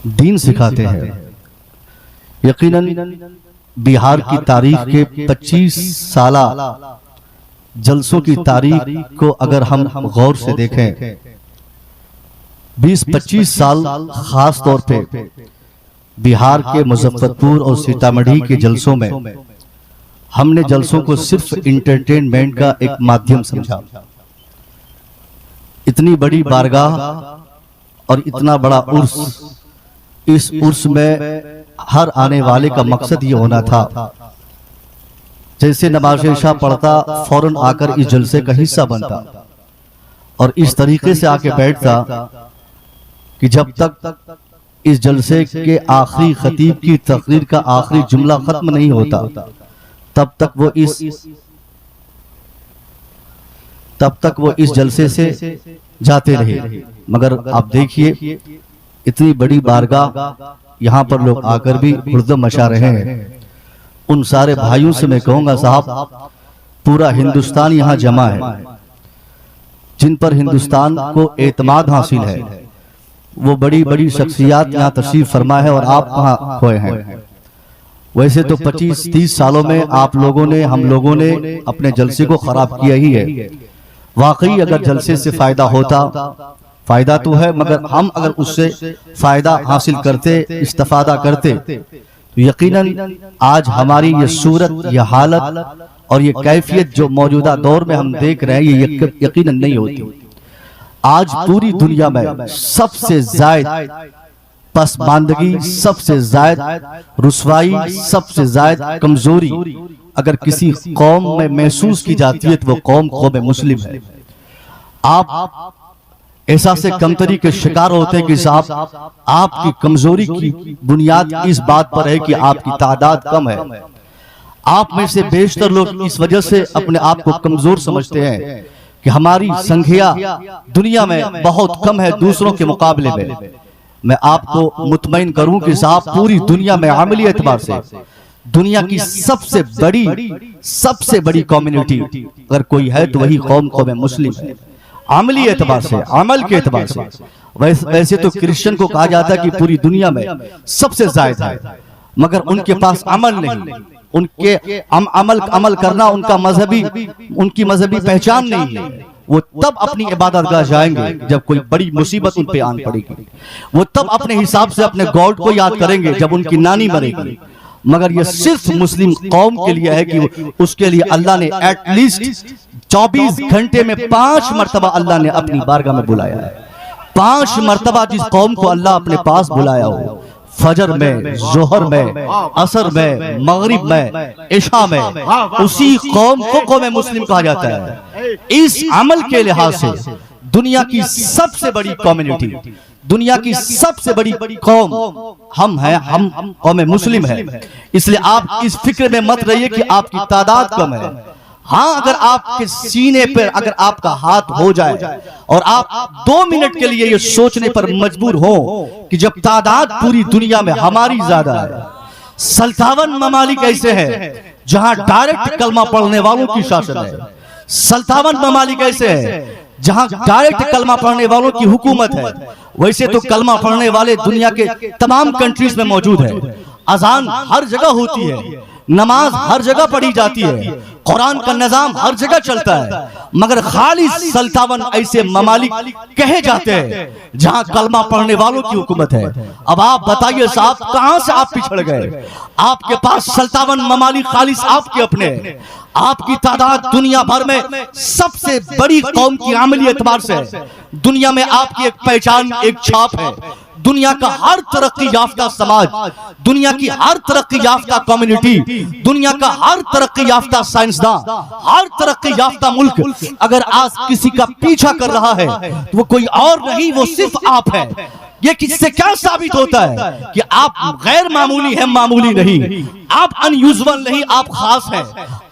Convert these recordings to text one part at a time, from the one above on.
दीन सिखाते हैं। यकीनन बिहार की तारीख के 25 साला जलसों की तारीख को अगर हम गौर से देखें, 20-25 साल खास तौर पे बिहार के मुजफ्फरपुर और सीतामढ़ी के जलसों में हमने जलसों को सिर्फ इंटरटेनमेंट का एक माध्यम समझा। इतनी बड़ी बारगाह और इतना बड़ा उर्स, इस उर्स में हर आने वाले का मकसद ये होना था जैसे नमाज इशा पढ़ता फौरन आकर इस जलसे का हिस्सा बनता और इस तरीके से आके बैठता कि जब तक इस जलसे के आखिरी खतीब की तकरीर का आखिरी जुमला खत्म नहीं होता तब तक वो इस जलसे से जाते रहे। मगर आप देखिए इतनी बड़ी बारगाह, यहाँ पर लोग आकर भी हुर्दम मचा रहे हैं। उन सारे भाइयों से मैं कहूंगा साहब, पूरा हिंदुस्तान यहाँ जमा है, जिन पर हिंदुस्तान को एतमाद हासिल है, वो बड़ी बड़ी शख्सियात यहाँ तशरीफ फरमा है और आप कहाँ खोए हैं। वैसे तो 25-30 सालों में आप लोगों ने, हम लोगों ने अपने जलसे को खराब किया ही है। वाकई अगर जलसे से फायदा होता, फायदा तो है, मगर हम अगर उससे फायदा हासिल करते, इस्तेफादा करते, तो यकीनन आज हमारी ये सूरत, ये हालत और ये कैफियत जो मौजूदा दौर में हम देख रहे हैं, ये यकीनन नहीं होती। आज पूरी दुनिया में सबसे ज्यादा पसमानदगी, सबसे ज्यादा रुसवाई, सबसे ज्यादा कमजोरी अगर किसी कौम में महसूस की जाती है तो वो कौम मुस्लिम है। आप ऐसा से कमतरी के शिकार होते हैं कि साहब आपकी कमजोरी की बुनियाद इस बात पर है कि आपकी तादाद कम है। आप में से बेशतर लोग इस वजह से अपने आप को कमजोर समझते हैं कि हमारी संख्या दुनिया में बहुत कम है दूसरों के मुकाबले में। मैं आपको मुतमईन करूं कि साहब पूरी दुनिया में अमली एतबार से दुनिया की सबसे बड़ी कम्युनिटी अगर कोई है तो वही कौम मुस्लिम है। अमली एतबार से, अमल के एतबार से वैसे तो क्रिश्चियन को कहा जाता है कि पूरी दुनिया में सबसे ज्यादा है, मगर उनके पास अमल नहीं, उनके अमल करना उनकी मजहबी पहचान नहीं है। वो तब अपनी इबादतगाह जाएंगे जब कोई बड़ी मुसीबत उन पे आन पड़ेगी, वो तब अपने हिसाब से अपने गॉड को याद करेंगे जब उनकी नानी मरेगी। मगर ये सिर्फ मुस्लिम कौम के लिए है कि उसके लिए अल्लाह ने एटलीस्ट 24 घंटे में 5 मरतबा अल्लाह ने अपनी बारगाह में बुलाया है। 5 मरतबा जिस कौम को अल्लाह अपने पास बुलाया हो, फजर में, जोहर में, असर में, मगरिब में, इशा में, उसी कौम को कौम मुस्लिम कहा जाता है। इस अमल के लिहाज से दुनिया की सबसे बड़ी कम्युनिटी, दुनिया की सबसे बड़ी कौम हम हैं, हम कौम मुस्लिम है। इसलिए आप इस फिक्र में मत रहिए कि आपकी तादाद कम है। हाँ, अगर आपके सीने पर अगर आपका हाथ हो जाए और आप 2 मिनट के लिए ये सोचने पर मजबूर हो कि जब तादाद पूरी दुनिया में हमारी ज्यादा है, 57 ममालिक ऐसे हैं जहां डायरेक्ट कलमा पढ़ने वालों की शासन है, 57 ममालिक ऐसे हैं जहां डायरेक्ट कलमा पढ़ने वालों की हुकूमत है। वैसे तो कलमा पढ़ने वाले दुनिया के तमाम कंट्रीज में मौजूद है, अजान हर जगह होती है, नमाज हर जगह पढ़ी जाती है, कुरान का निजाम हर जगह चलता है, मगर खाली 57 ऐसे ममालिक कहे जाते हैं जहां कलमा पढ़ने वालों की हुकूमत है। अब आप बताइए साहब, कहां से आप पिछड़ गए? आपके पास 57 ममालिक खालिस आपके अपने हैं। आपकी तादाद दुनिया भर में सबसे बड़ी कौम की अमली एतबार से दुनिया में आपकी एक पहचान, एक छाप है। दुनिया का हर तरक्की याफ्ता समाज, दुनिया की हर तरक्की याफ्ता कम्युनिटी, दुनिया का हर तरक्की याफ्ता साइंसदान, हर तरक्की याफ्ता मुल्क अगर आज किसी का पीछा कर रहा है तो वो कोई और नहीं, वो सिर्फ आप है। ये किससे क्या साबित होता है कि आप गैर मामूली हैं, मामूली नहीं। आप अनयूजुअल नहीं, आप खास हैं।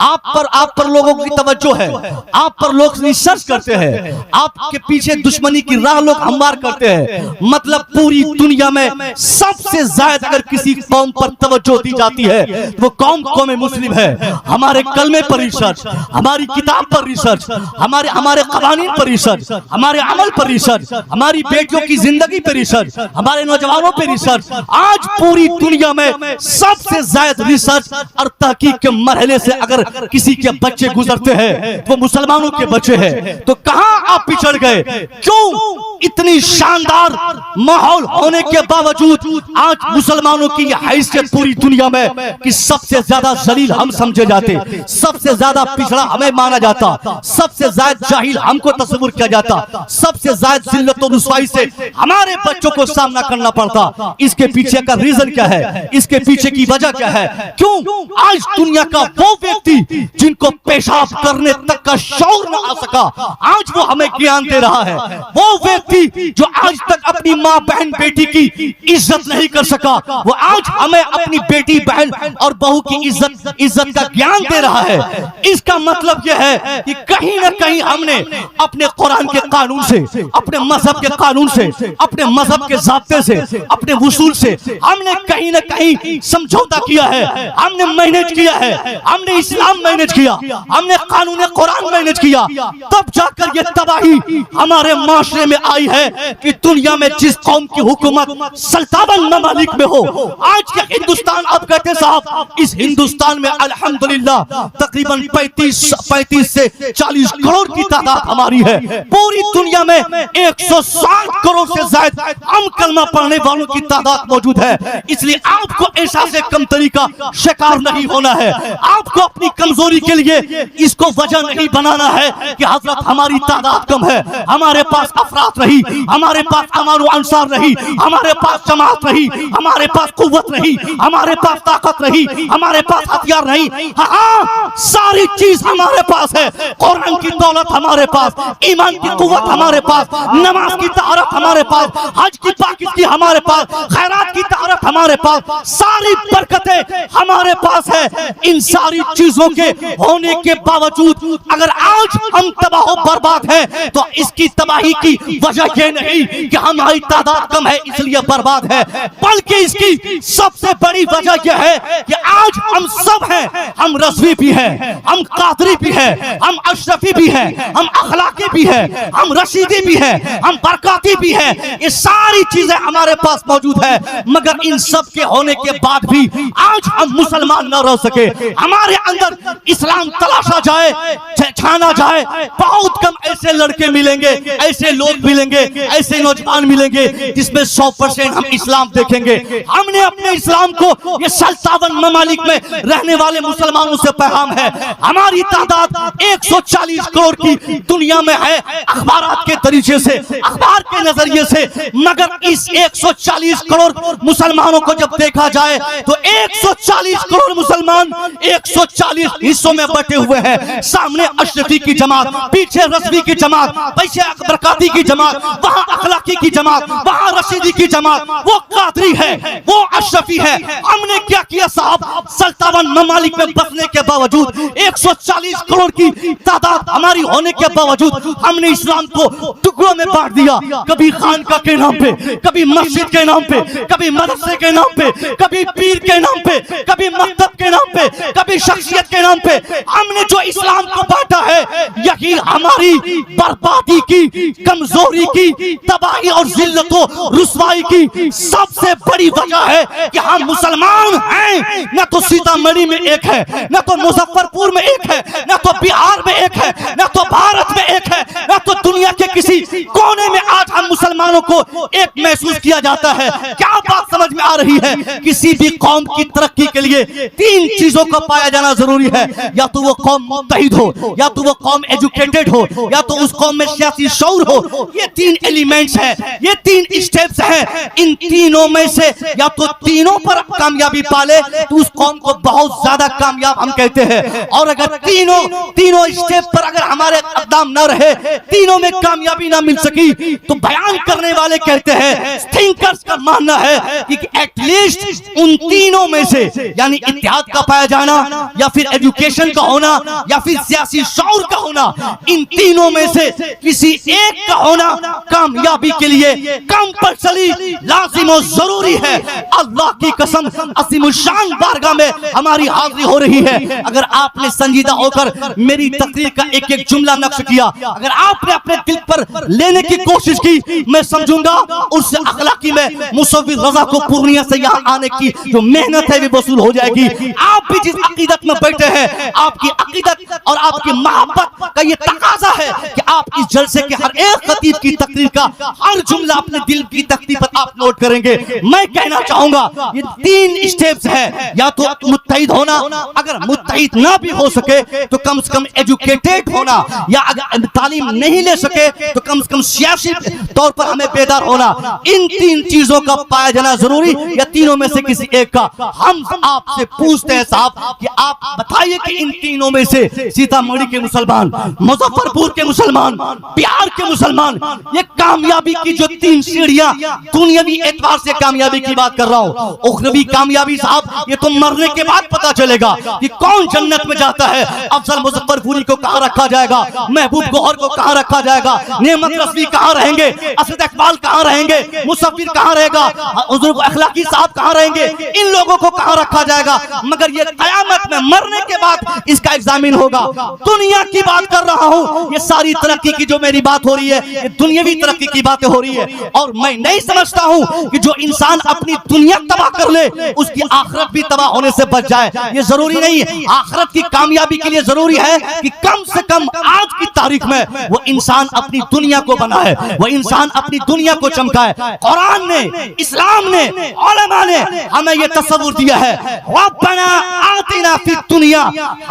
आप पर लोगों की तवज्जो है, आप पर लोग रिसर्च करते हैं, आपके पीछे दुश्मनी की राह लोग हमवार करते हैं। मतलब पूरी दुनिया में सबसे ज्यादा अगर किसी कौम पर तवज्जो दी जाती है तो वो कौम मुस्लिम है। हमारे कलमे पर रिसर्च, हमारी किताब पर रिसर्च, हमारे कवानीन पर रिसर्च, हमारे अमल पर रिसर्च, हमारी बेटियों की जिंदगी पर रिसर्च, हमारे नौजवानों पर रिसर्च। आज पूरी दुनिया में सबसे ज्यादा रिसर्च और तहकीक के मरहले से अगर किसी के बच्चे गुजरते हैं तो वो मुसलमानों के बच्चे हैं। तो कहां आप पिछड़ गए? क्यों इतनी शानदार माहौल होने के बावजूद आज मुसलमानों की हैसियत पूरी दुनिया में कि सबसे ज्यादा जलील हम समझे जाते, सबसे ज्यादा पिछड़ा हमें माना जाता, सबसे ज्यादा जाहिल हमको तस्वीर किया जाता, सबसे ज्यादा जिल्लत और रुसवाई से हमारे बच्चों को सामना करना पड़ता। इसके पीछे का रीजन क्या है? इसके पीछे की वजह क्या है? क्यों आज दुनिया का वो व्यक्ति जिनको पेशाब करने तक का शौर न आ सका, आज वो हमें ज्ञान दे रहा है। वो व्यक्ति जो आज तक अपनी माँ बहन बेटी की इज्जत नहीं कर सका, वो आज हमें अपनी बेटी बहन और बहू की इज्जत का ज्ञान दे रहा है। इसका मतलब यह है कि कहीं ना कहीं हमने अपने कुरान के कानून से, अपने मजहब के कानून से, अपने मजहब के ज़ाब्ते से, अपने वसूल से हमने कहीं ना कहीं समझौता किया है, हमने मैनेज किया है, हमने इस्लाम मैनेज किया, हमने कानून कुरान मैनेज किया। तब जाकर ये तबाही हमारे माशरे में आई है कि दुनिया में जिस कौम की हुकूमत सल्तावन ममालिक में हो, आज के हिंदुस्तान, आप कहते साहब इस हिंदुस्तान में अल्हम्दुलिल्लाह तकरीबन 35 से 40 करोड़ की तादाद हमारी है। पूरी दुनिया में 160 करोड़ से ज्यादा हम कलमा पढ़ने वालों की तादाद मौजूद है। इसलिए आपको ऐसा से कमतरी का शिकार नहीं होना है। आपको अपनी कमजोरी के लिए इसको वजह नहीं बनाना है कि हजरत हमारी तादाद कम है, हमारे पास अफराद रही, हमारे पास अमानो अंसार रही, हमारे पास जमात रही, हमारे पास कुव्वत रही, हमारे पास ताकत रही, हमारे पास हथियार नहीं। हाँ, सारी चीज हमारे पास है। कुरान की दौलत हमारे पास, ईमान की कुव्वत हमारे पास, नमाज की तहरत हमारे पास, हज की पाकिस्तानी हमारे पास, खैरात की तहरत हमारे पास, सारी बरकतें हमारे पास है। इन सारी चीजों के होने के बावजूद अगर आज हम तबाह बर्बाद हैं तो इसकी तबाही की वजह यह नहीं कि हमारी तादाद कम है इसलिए बर्बाद है, बल्कि इसकी सबसे बड़ी वजह यह है कि आज हम सब हैं। हम रज़वी भी हैं, हम कादरी भी हैं, हम अशरफी भी हैं, हम अखलाकी भी हैं, हम रशीदी भी हैं, हम बरकाती भी हैं। ये सारी चीजें हमारे पास मौजूद है, मगर इन सब के होने के बाद भी आज हम मुसलमान न रह सके। हमारे अंदर इस्लाम तलाशा जाए, छाना जाए, बहुत कम ऐसे लड़के मिलेंगे, ऐसे लोग मिलेंगे, ऐसे नौजवान मिलेंगे जिसमें 100% हम इस्लाम देखेंगे। हमने अपने इस्लाम को ये 57 ममालिक में रहने वाले मुसलमानों से पैगाम है। हमारी तादाद 140 करोड़ की दुनिया में है अखबारात के तरीके से, अखबार के नजरिए से, मगर इस 140 करोड़ मुसलमानों को जब देखा जाए तो 140 करोड़ मुसलमान 140 हिस्सों में बटे हुए हैं। सामने अशरफी की जमात, पीछे रज़वी की जमात, पीछे बरकाती की जमात, वहां अखलाकी की जमात, वहां रशीदी की जमात, वो कादरी है, वो अशरफी है। हमने क्या किया साहब, 57 ममालिक में बसने के बावजूद, 140 करोड़ की तादाद हमारी होने के बावजूद हमने इस्लाम को टुकड़ों में बांट दिया। कभी खानका के नाम पे, कभी मस्जिद के नाम पे, कभी मदरसे के नाम पे, कभी पीर के नाम पे, कभी मकतब के नाम पे, कभी शख्सियत के नाम पे हमने जो इस्लाम को बांटा है, यही हमारी बर्बादी की, कमजोरी की, तबाही और जिल्लतों रुसवाई की सबसे बड़ी वजह है कि हम मुसलमान हैं। न तो सीतामढ़ी में एक है, न तो मुजफ्फरपुर में एक है, न तो बिहार में एक है, न तो भारत में एक है, न तो दुनिया के किसी कोने में आज हम मुसलमानों को एक महसूस किया जाता है। क्या बात समझ में आ रही है? किसी भी कौम की तरक्की के लिए 3 चीजों का पाया जाना जरूरी है। या तो वो कौम मुत्तहिद हो, या तो वो कौम एजुकेटेड हो, या तो उस कौम में सियासी शऊर हो। ये 3 एलिमेंट्स हैं, ये 3 स्टेप्स हैं। इन तीनों में से या तो तीनों पर कामयाबी पाले तो उस कौम को बहुत ज्यादा कामयाब हम कहते हैं। और अगर तीनों स्टेप पर अगर हमारे कदम न रहे, तीनों में कामयाबी ना मिल सकी, तो बयान करने वाले कहते हैं, थिंकर्स का मानना है कि एटलीस्ट उन तीनों में से, यानी इत्तेहाद का पाया जाना, या फिर एजुकेशन का होना, या फिर सियासी शऊर का होना, इन तीनों में से किसी एक का होना कामयाबी के लिए कंपल्सरी, लाजिम और जरूरी है। अल्लाह की कसम, असीमुल शान बारगाह में हमारी हाजिरी हो रही है। अगर आपने संजीदा होकर मेरी तकरीर का एक एक जुमला नक्श किया, अगर आपने अपने दिल पर लेने की कोशिश की, मैं समझूंगा उससे अखलाकी में मुसव्विर रजा को पूर्णिया से यहाँ आने की जो मेहनत है वो वसूल हो जाएगी। आप भी जिस अकीदत में बैठे हैं, आपकी अकीदत और आपकी मोहब्बत का ये तकाजा है कि आप इस जलसे के हर एक खतीब की तकरीर का हर जुमला अपने दिल की तख्ती पर आप नोट करेंगे। मैं कहना चाहूंगा ये 3 स्टेप्स है, या तो मुत्तहिद होना, अगर मुत्तहिद ना भी हो सके तो कम से कम एजुकेटेड होना, या अगर तालीम नहीं ले सके तो कम से कम सियासी तौर पर हमें बेदार होना। इन 3 चीजों का पाया जाना जरूरी, या तीनों में से किसी एक का। हम आपसे पूछते हैं साहब कि आप बताइए कि इन तीनों में से सीतामढ़ी के मुसलमान, मुजफ्फरपुर के मुसलमान, बिहार के मुसलमान, ये कामयाबी की जो 3 सीढ़ियां, दुनियावी एतबार से कामयाबी की बात कर रहा हूं, उखरवी कामयाबी साहब ये तो मरने के बाद पता चलेगा कि कौन जन्नत में जाता है। अफजल मुजफ्फरपुरी को कहां रखा जाएगा, महबूब गौहर को कहां रखा जाएगा, नेमत रज़वी कहां रहेंगे, असद इकबाल कहां रहेंगे, मुसव्विर कहां रहेगा, हुजूर अखलाकी साहब कहां रहेंगे, इन लोगों को कहां रखा जाएगा। मगर ये कयामत में मरने के बाद इसका एग्जामिन होगा। दुनिया की बात कर रहा हूं, ये सारी तरक्की की जो मेरी बात हो रही है, ये दुनियावी तरक्की की बातें हो रही है। और मैं नहीं समझता हूं कि जो इंसान अपनी दुनिया तबाह कर ले उसकी आखिरत भी तबाह होने से बच जाए। ये जरूरी नहीं है। आखिरत की कामयाबी के लिए जरूरी है कि कम से कम आज की तारीख में वो इंसान अपनी दुनिया को बनाए, वो इंसान अपनी दुनिया को चमकाए। कुरान ने, इस्लाम ने, उलमा ने हमें ये तस्वुर दिया है, रब्बना आतिना फिद दुनिया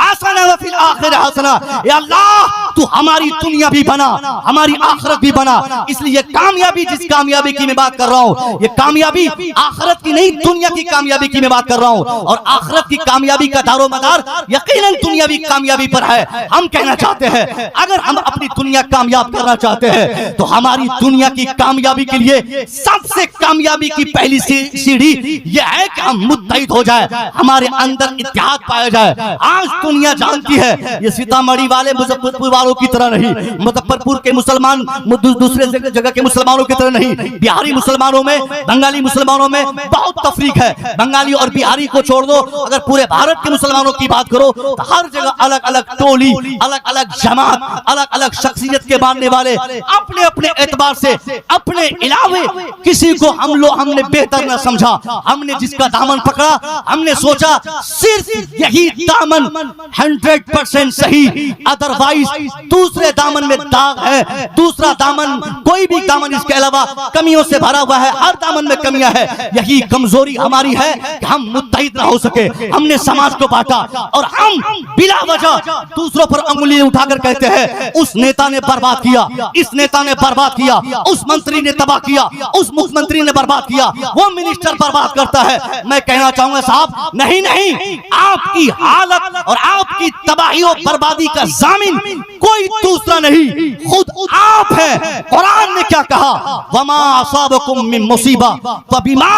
हसना व फिल आखिरति हसना। या अल्लाह तू हमारी दुनिया भी बना, हमारी आखिरत भी बना। इसलिए कामयाबी, जिस कामयाबी की मैं बात कर रहा हूँ, ये कामयाबी आखिरत की नहीं, दुनिया की कामयाबी की मैं बात कर रहा हूँ। और आखिरत की कामयाबी का दारोमदार यकीनन दुनियावी कामयाबी पर है। हम कहना चाहते हैं अगर हम अपनी दुनिया कामयाब करना चाहते हैं तो हमारी दुनिया की कामयाबी के लिए सबसे कामयाबी की पहली सीढ़ी यह है कि हम मुत्तहिद हो जाए, हमारे अंदर इत्तेहाद पाया जाए। आज दुनिया जानती है ये सीतामढ़ी वाले मुजफ्फरपुर वालों की तरह नहीं, मुजफ्फरपुर के मुसलमान दूसरे जगह के मुसलमानों की तरह नहीं। बिहारी मुसलमानों में, बंगाली मुसलमानों में बहुत तफरीक है। बंगाली और बिहारी को छोड़ दो, अगर पूरे भारत के मुसलमानों की बात करो तो हर जगह अलग अलग टोली, अलग अलग जमात, अलग अलग शख्सियत के मानने वाले अपने अपने एतबार से अपने इलावे किसी को हमने बेहतर न समझा। हमने जिसका दामन पकड़ा, हमने सोचा सिर्फ यही दामन 100% सही, अदरवाइज दूसरे दामन में दाग है, दूसरा दामन, कोई भी दामन इसके अलावा कमियों से भरा हुआ है, हर दामन में कमियां है। यही कमजोरी हमारी है कि हम मुत्तहिद ना हो सके। हमने समाज को बांटा और हम बिला वजह दूसरों पर अंगुली उठाकर कहते हैं उस नेता ने बर्बाद किया, इस नेता ने बर्बाद किया, उस मंत्री ने तबाह किया, उस मुख्यमंत्री ने बर्बाद किया, वो मिनिस्टर बर्बाद करता है। मैं कहना चाहूंगा साहब, नहीं नहीं, आपकी हालत और आपकी तबाही और बर्बादी का जामिन कोई दूसरा नहीं, खुद आप हैं। कुरान ने क्या कहा, वमा असाबकुम मिन मुसीबा फबिमा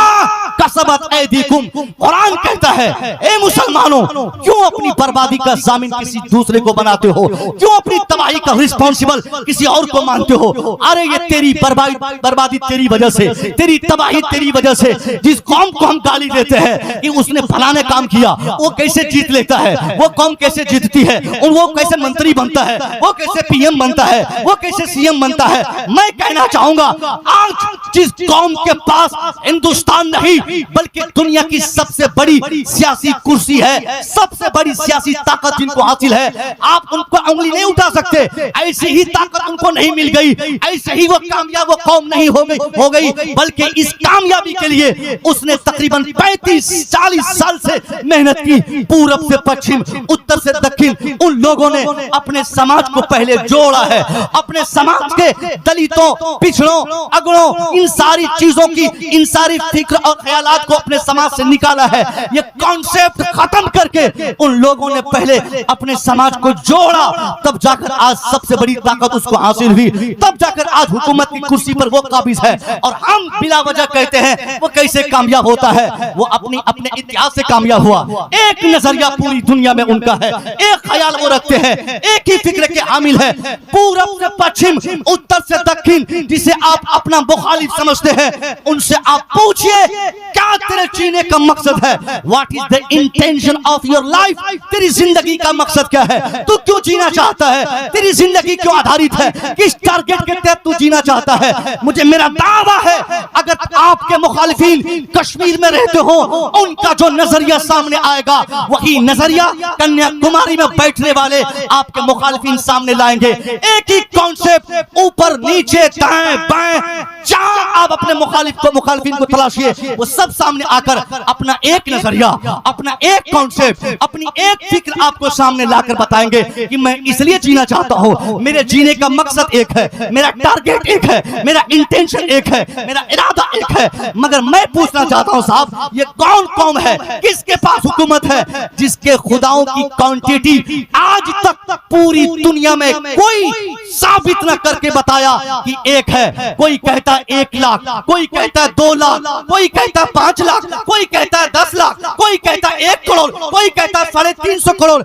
कसबत ऐदीकुम। कुरान कहता है ए मुसलमानों, क्यों अपनी बर्बादी का जामिन किसी दूसरे को बनाते हो, क्यों अपनी तबाही का रिस्पॉन्सिबल किसी और को मानते हो। अरे ये तेरी बर्बादी तेरी वजह से, तेरी तबाही तेरी वजह से। जिस कौम को हम गाली देते हैं कि उसने फलाने काम किया, वो कैसे जीत लेता है, वो कौम कैसे जीतती है, वो कैसे मंत्री बनता है, वो कैसे पीएम बनता है, वो कैसे सीएम बनता है। मैं कहना चाहूंगा आज जिस कौम के पास हिंदुस्तान नहीं बल्कि दुनिया की सबसे बड़ी सियासी कुर्सी है, सबसे बड़ी सियासी ताकत जिनको हासिल है, आप उनको उंगली नहीं उठा सकते। ऐसी ही ताकत उनको नहीं मिल गई, ऐसे ही वो कामयाब वो कौम नहीं हो गई, बल्कि इस कामयाबी के लिए उसने तकरीबन 35-40 साल से मेहनत की। पूरब से पश्चिम, उत्तर उत्तर से दक्षिण उन लोगों ने अपने समाज को पहले जोड़ा है, अपने समाज के दलितों, पिछड़ों, अगड़ों, इन सारी चीजों की, इन सारी फिक्र और ख्यालात को अपने समाज से निकाला है। ये कॉन्सेप्ट खत्म करके उन लोगों ने पहले अपने समाज को जोड़ा, तब जाकर आज सबसे बड़ी ताकत उसको हासिल हुई, तब जाकर आज हुकूमत की कुर्सी पर वो काबिज है। और हम बिला वजह कहते हैं वो कैसे कामयाब होता है, वो अपने इतिहास से कामयाब हुआ। एक नजरिया पूरी दुनिया में उनका है, एक ख्याल वो रखते हैं, एक ही फिक्र के हामिल है। पूरब से पश्चिम, उत्तर से दक्षिण, जिसे आप अपना मुखालिफ समझते हैं, उनसे आप पूछिए क्या तेरे जीने का मकसद है? What is the intention of your life? तेरी जिंदगी का मकसद क्या है? तू क्यों जीना चाहता है? तेरी जिंदगी क्यों आधारित है? किस टारगेट के तहत तू जीना चाहता है? मुझे मेरा दावा है, अगर आपके मुखालिफिन कश्मीर में रहते हो, उनका जो नजरिया सामने आएगा वही नजरिया कन्याकुमारी में बैठने वाले आपके मुखालिफिन सामने लाएंगे। एक ही कॉन्सेप्ट, ऊपर नीचे दाएं बाएं, जहां आप अपने मुखालिफिन को तलाशिए, वो सब सामने आकर अपना एक नजरिया, अपना एक कॉन्सेप्ट, अपनी एक फिक्र आपको सामने लाकर बताएंगे कि मैं इसलिए जीना चाहता हूं, मेरे जीने का मकसद एक है, मेरा टारगेट एक है, मेरा इंटेंशन एक है, मेरा इरादा एक है। मगर मैं पूछना चाहता हूं साहब, ये कौन कौम है, किसके पास हुकूमत है, जिसके खुदाओं की क्वांटिटी आज तक पूरी दुनिया में कोई साबित न करके बताया कि एक है? कोई कहता है 1 लाख, कोई कहता है 2 लाख, कोई कहता है 5 लाख, कोई कहता है 10 लाख, कोई कहता है 1 करोड़, कोई कहता है 350 करोड़।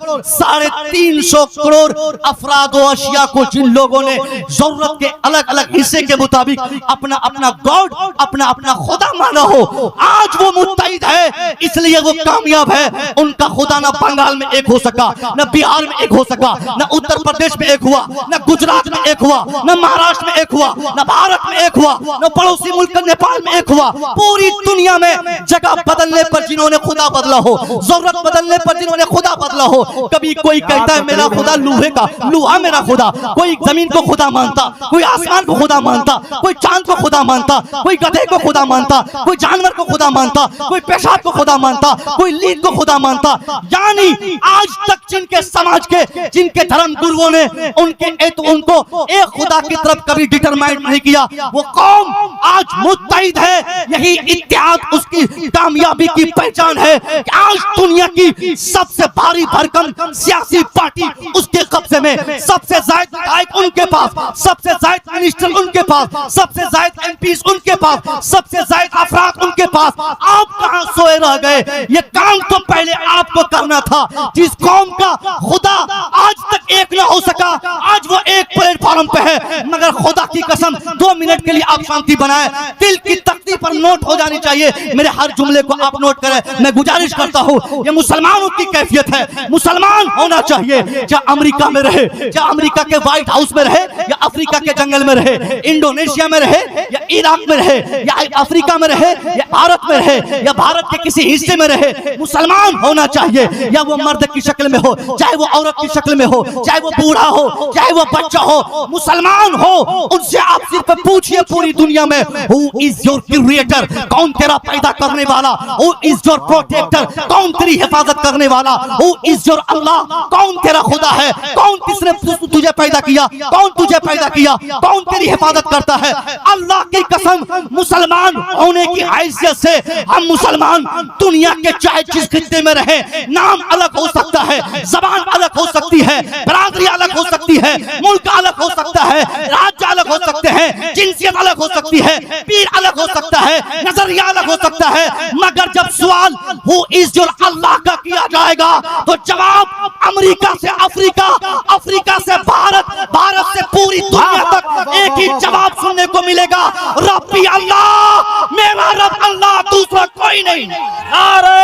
350 करोड़ अफराद व अशिया को जिन लोगों ने जरूरत के अलग अलग हिस्से के मुताबिक अपना अपना गॉड, अपना अपना खुदा माना हो, आज वो मुत्तहिद है, इसलिए वो कामयाब है। उनका खुदा ना बंगाल में एक हो सका, न बिहार में एक हो सका, न उत्तर प्रदेश में एक हुआ, न गुजरात में एक हुआ, न महाराष्ट्र में एक हुआ, न भारत में एक हुआ, न पड़ोसी मुल्क नेपाल में एक हुआ। पूरी दुनिया में जगह बदलने पर जिन्होंने खुदा बदला हो, जरूरत बदलने पर जिन्होंने खुदा बदला हो। कभी कोई कहता है मेरा खुदा लोहे का, लोहा मेरा खुदा, कोई जमीन को खुदा मानता, कोई आसमान को खुदा मानता, कोई चांद को खुदा मानता, कोई गधे को खुदा मानता, कोई जानवर को खुदा मानता, कोई पेशाब को खुदा मानता, कोई लीद को खुदा मानता। यानी आज तक जिनके समाज के, जिनके धर्म गुरुओं ने उनको एक खुदा की तरफ कभी डिटरमाइंड नहीं किया, वो कौम आज मुत्तहिद है। यही इत्तेहाद उसकी कामयाबी की पहचान है कि आज दुनिया की सबसे भारी भरकम सियासी पार्टी उसके कब्जे में, सबसे ज्यादा विधायक उनके पास, सबसे ज्यादा मिनिस्टर उनके पास, सबसे ज्यादा एमपीज उनके पास, सबसे ज्यादा अफराद उनके पास। आप कहां सोए रह गए? ये काम तो पहले आपको करना था। जिस कौम का खुदा आज तक एक ना हो सका, आज वो एक प्लेटफॉर्म पे है। मगर खुदा की कसम 2 मिनट के लिए आप शांति बनाए, दिल की तख्ती पर नोट हो जानी चाहिए। मेरे हर जुमले को आप नोट करें। मैं गुजारिश करता हूं, ये मुसलमानों की कैफियत है। मुसलमान होना चाहिए, चाहे अमेरिका में रहे, चाहे अमेरिका के व्हाइट हाउस में रहे, या अफ्रीका के जंगल में रहे, इंडोनेशिया में रहे, या इराक में रहे, या अफ्रीका में रहे, या भारत में रहे, या भारत के किसी हिस्से में रहे। मुसलमान होना चाहिए, या वो मर्द की शक्ल में हो, चाहे वो औरत की शक्ल में हो, चाहे वो बूढ़ा हो, चाहे वो बच्चा हो, मुसलमान हो। उनसे आप सिर्फ पूछिए पूरी दुनिया में, हु इज योर क्रिएटर? कौन तेरा पैदा करने वाला? Who is your protector? कौन तेरी हिफाजत करने वाला? Who is your Allah? कौन तेरा खुदा है? कौन किसने तुझे पैदा किया? कौन तुझे पैदा किया? कौन तेरी हिफाजत करता है? अल्लाह की कसम, मुसलमान होने की हैसियत से हम मुसलमान दुनिया के चाहे जिस खित्ते में रहे, नाम अलग हो सकता है, जबान अलग हो सकती है, बरादरी अलग हो सकती है, मुल्क अलग हो सकता है, राज्य अलग हो सकते हैं, जिनसियत अलग हो सकती है, पीर अलग हो सकता है, नजरिया अलग हो सकता है। मगर जब सवाल हु इज योर अल्लाह का किया जाएगा, तो जवाब अमेरिका से अफ्रीका, अफ्रीका से भारत, भारत से पूरी दुनिया तक एक ही जवाब सुनने को मिलेगा, रब्बी अल्लाह, मेरा रब अल्लाह, दूसरा कोई नहीं। नारे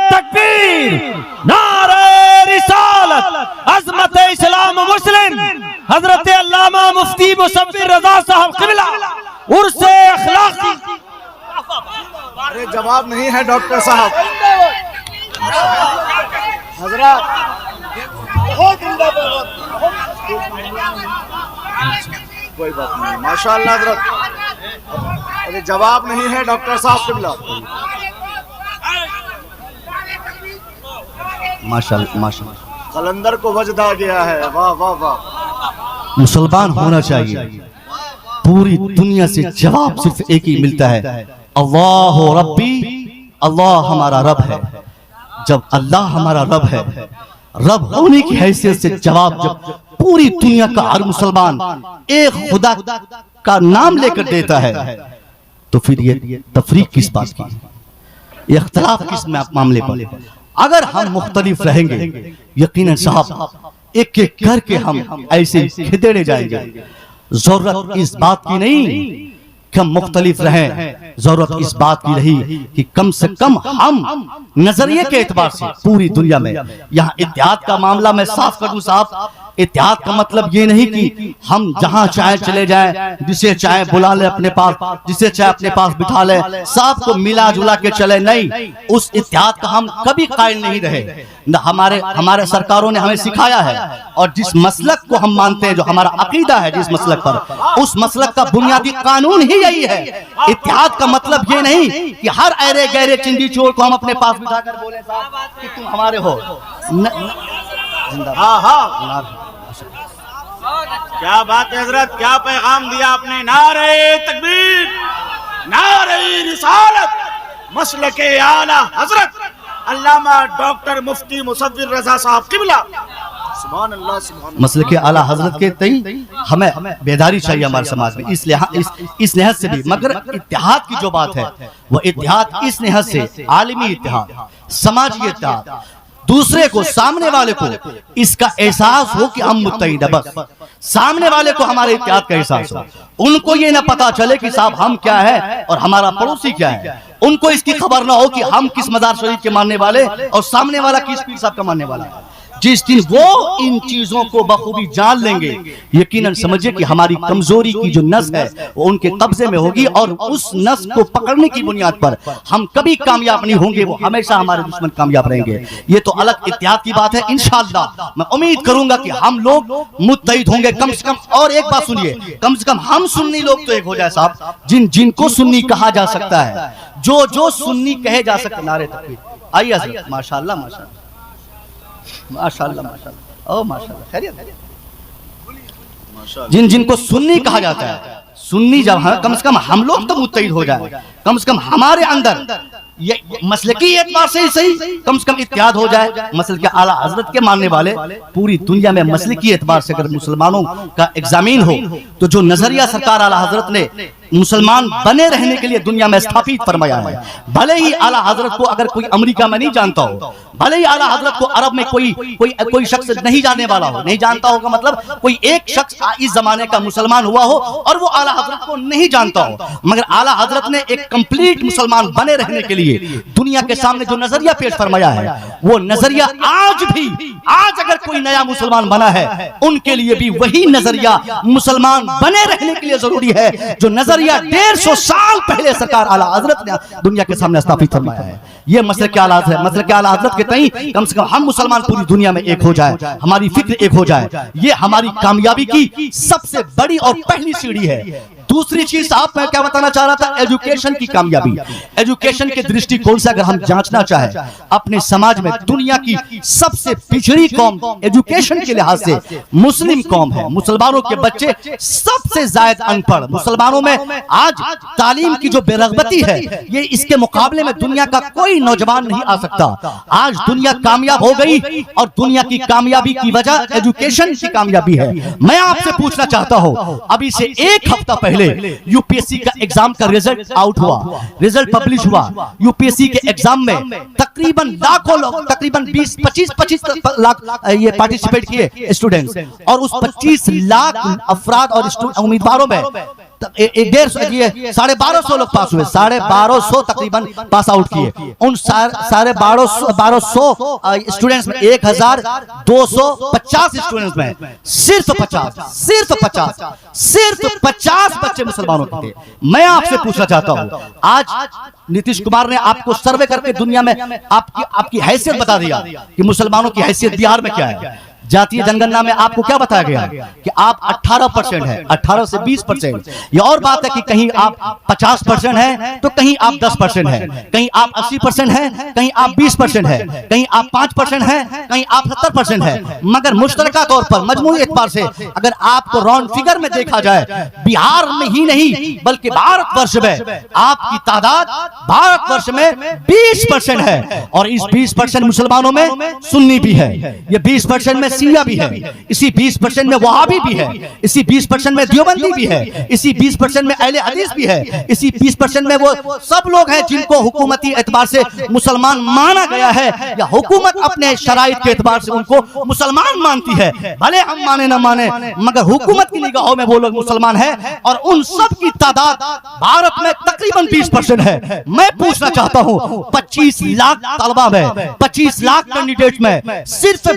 तकबीर, नारे रिसालत, अज़मत इस्लाम मुस्लिम, हजरत अल्लामा मुफ्ती मुसव्विर रज़ा साहब क़िबला, उर्से अखलाक़ी। अरे जवाब नहीं है डॉक्टर साहब। हजरत कोई बात नहीं, माशाअल्लाह हजरत। अरे जवाब नहीं है डॉक्टर साहब क़िबला। माशाअल्लाह माशाअल्लाह। कलंदर को वजदा गया है। वाह वाह वाह। मुसलमान होना चाहिए। पूरी दुनिया से जवाब सिर्फ एक ही मिलता है, अल्लाह रब्बी, अल्लाह हमारा रब है। जब अल्लाह हमारा रब है, रब होने की हैसियत से जवाब जब पूरी दुनिया का हर मुसलमान एक खुदा का नाम लेकर देता है, तो फिर ये तफरीक किस बात की, ये इख्तिलाफ किस मामले पर? अगर हम मुख्तलिफ रहेंगे, यकीनन साहब एक एक करके हम ऐसे खिदेड़े जाएंगे। जरूरत इस बात की नहीं कि हम मुख्तलिफ रहें, जरूरत इस बात की रही कि कम से कम हम नजरिए के एतबार से पूरी दुनिया में, यहाँ इत्तेहाद का मामला मैं साफ कर दूं साहब, इत्तेहाद का मतलब ये नहीं कि हम जहां चाहे चले जाएं, जिसे चाहे बुला ले अपने पास, जिसे चाहे अपने पास बिठा ले, सबको मिला जुला के चले, नहीं, उस इत्तेहाद का हम कभी कायल नहीं रहे। न हमारे सरकारों ने हमें सिखाया है, और जिस मसलक को हम मानते हैं, जो हमारा अकीदा है जिस मसलक पर, उस मसलक का बुनियादी कानून ही यही है। इत्तेहाद का मतलब ये नहीं कि हर अरे गहरे चिंदी चोर को हम अपने पास बिठा कर बोले साहब कि तुम हमारे हो। हाँ हाँ, क्या बात है हजरत, क्या पैगाम दिया आपने। नारे तकबीर, नारे रिसालत, मसलके आला हजरत अल्लामा डॉक्टर मुफ्ती मुसव्विर रजा साहब किबला। सुभान अल्लाह, सुभान अल्लाह। मसलके आला हजरत के तई हमें बेदारी चाहिए हमारे समाज में, इस नेहत से भी। मगर इत्तेहाद की जो बात है, वो इत्तेहाद इस नेहत से, आलमी इत्तेहाद, समाजी इत्तेहाद, दूसरे को, सामने वाले को इसका एहसास हो कि हम मुत्तहिद हैं, बस सामने वाले को हमारे इत्तेहाद का एहसास हो। उनको ये ना पता चले कि साहब हम क्या है और हमारा पड़ोसी क्या है, उनको इसकी खबर ना हो कि हम किस मजार शरीफ के मानने वाले और सामने वाला किस पीर साहब का मानने वाला है। जिस दिन वो इन चीजों को बखूबी जान लेंगे, यकीनन समझिए कि हमारी कमजोरी की जो नस है वो उनके कब्जे में होगी, और उस नस को पकड़ने की बुनियाद पर हम कभी कामयाब नहीं होंगे, वो हमेशा हमारे दुश्मन कामयाब रहेंगे। ये तो अलग इत्तेहाद की बात है। इंशाअल्लाह मैं उम्मीद करूंगा कि हम लोग मुत्तहिद होंगे कम से कम। और एक बात सुनिए, कम से कम हम सुन्नी लोग तो एक हो जाए साहब, जिनको सुन्नी कहा जा सकता है, जो सुन्नी कहे जा सकते। नारे तकबीर। आइए हज़रत, माशाअल्लाह माशाअल्लाह माशाअल्लाह माशाअल्लाह, ओ माशाअल्लाह, खैरियत। जिनको सुन्नी कहा जाता है, सुन्नी जब कम से कम हम लोग तो मुत्तहिद हो जाए, कम से कम हमारे अंदर ये मसलकी एतबार से ही सही, कम से कम इत्तेहाद हो जाए। मसलके आला हजरत के मानने वाले पूरी दुनिया में मसलकी एतबार से अगर मुसलमानों का एग्जामिन हो, तो जो नजरिया सरकार आला हजरत ने मुसलमान बने रहने के लिए दुनिया में स्थापित फरमाया है, भले ही आला हजरत को अगर कोई अमेरिका में नहीं जानता हो, भले ही आला हजरत को अरब में कोई शख्स नहीं जानने वाला हो, नहीं जानता होगा मतलब कोई एक शख्स इस जमाने का मुसलमान हुआ हो और वो आला हजरत को नहीं जानता हो, मगर आला हजरत ने एक कंप्लीट मुसलमान बने रहने के लिए दुनिया के सामने जो नजरिया पेश फरमाया है, वो नजरिया आज अगर कोई नया मुसलमान बना है, उनके लिए भी वही नजरिया मुसलमान बने रहने के लिए जरूरी है, जो नजरिया 150 साल पहले सरकार आला हजरत ने दुनिया के सामने स्थापित फरमाया है। ये मसलके आला हजरत है। मसलके आला हजरत के तई कम से कम हम मुसलमान पूरी दुनिया में एक हो जाए, हमारी फिक्र एक हो जाए, ये हमारी कामयाबी की सबसे बड़ी और पहली सीढ़ी है। दूसरी चीज आप मैं क्या बताना चाह रहा था, एजुकेशन की कामयाबी। एजुकेशन के दृष्टिकोण से अगर हम जांचना चाहें अपने समाज में, दुनिया की सबसे पिछड़ी कौम एजुकेशन के लिहाज से मुस्लिम कौम है। मुसलमानों के बच्चे सबसे ज्यादा अनपढ़। मुसलमानों में आज तालीम की जो बेरगबती है, ये इसके मुकाबले में दुनिया का कोई नौजवान नहीं आ सकता। आज दुनिया कामयाब हो गई और दुनिया की कामयाबी की वजह एजुकेशन की कामयाबी है। मैं आपसे पूछना चाहता हूं, अभी से एक हफ्ता पहले यूपीएससी का एग्जाम का रिजल्ट आउट हुआ, रिजल्ट पब्लिश हुआ। यूपीएससी के एग्जाम में तकरीबन लाखों लोग, तकरीबन 20-25 लाख ये पार्टिसिपेट किए स्टूडेंट्स, और उस 25 लाख अफराद और उम्मीदवारों में 1250 लोग पास हुए, 1250 तकरीबन पास आउट किए। उन 1250 स्टूडेंट्स में 1250 स्टूडेंट्स में सिर्फ 50 बच्चे मुसलमानों के थे। मैं आपसे पूछना चाहता हूं, आज नीतीश कुमार ने आपको सर्वे करके दुनिया में आपकी हैसियत बता दिया कि मुसलमानों की हैसियत बिहार में क्या है। जातीय जनगणना में आपको क्या बताया गया कि आप 18% है, 18 से 20%। ये और बात है कि कहीं आप 50% है तो कहीं आप 10% है, कहीं आप 80% है, कहीं आप 20% है, कहीं आप 5% है, कहीं आप 70% है। मगर मुश्तरका तौर पर मजमूई एतबार से अगर आपको राउंड फिगर में देखा जाए, बिहार में ही नहीं बल्कि भारतवर्ष में आपकी तादाद भारतवर्ष में 20% है। और इस 20% मुसलमानों में सुन्नी भी है, ये 20% में शिया भी है, इसी 20% में वहाबी भी है, इसी 20% में देवबंदी भी है, इसी 20% में अहले हदीस भी है, इसी 20% में वो सब लोग हैं जिनको हुकूमती एतबार से मुसलमान माना गया है या हुकूमत अपने शराइत के एतबार से उनको मुसलमान मानती है। भले हम माने ना माने मगर हुकूमत की निगाहों में वो लोग मुसलमान है। और उन सब की तादाद भारत में तकरीबन 20% है। मैं पूछना चाहता हूं 25 लाख तलबा में, 25 लाख कैंडिडेट में सिर्फ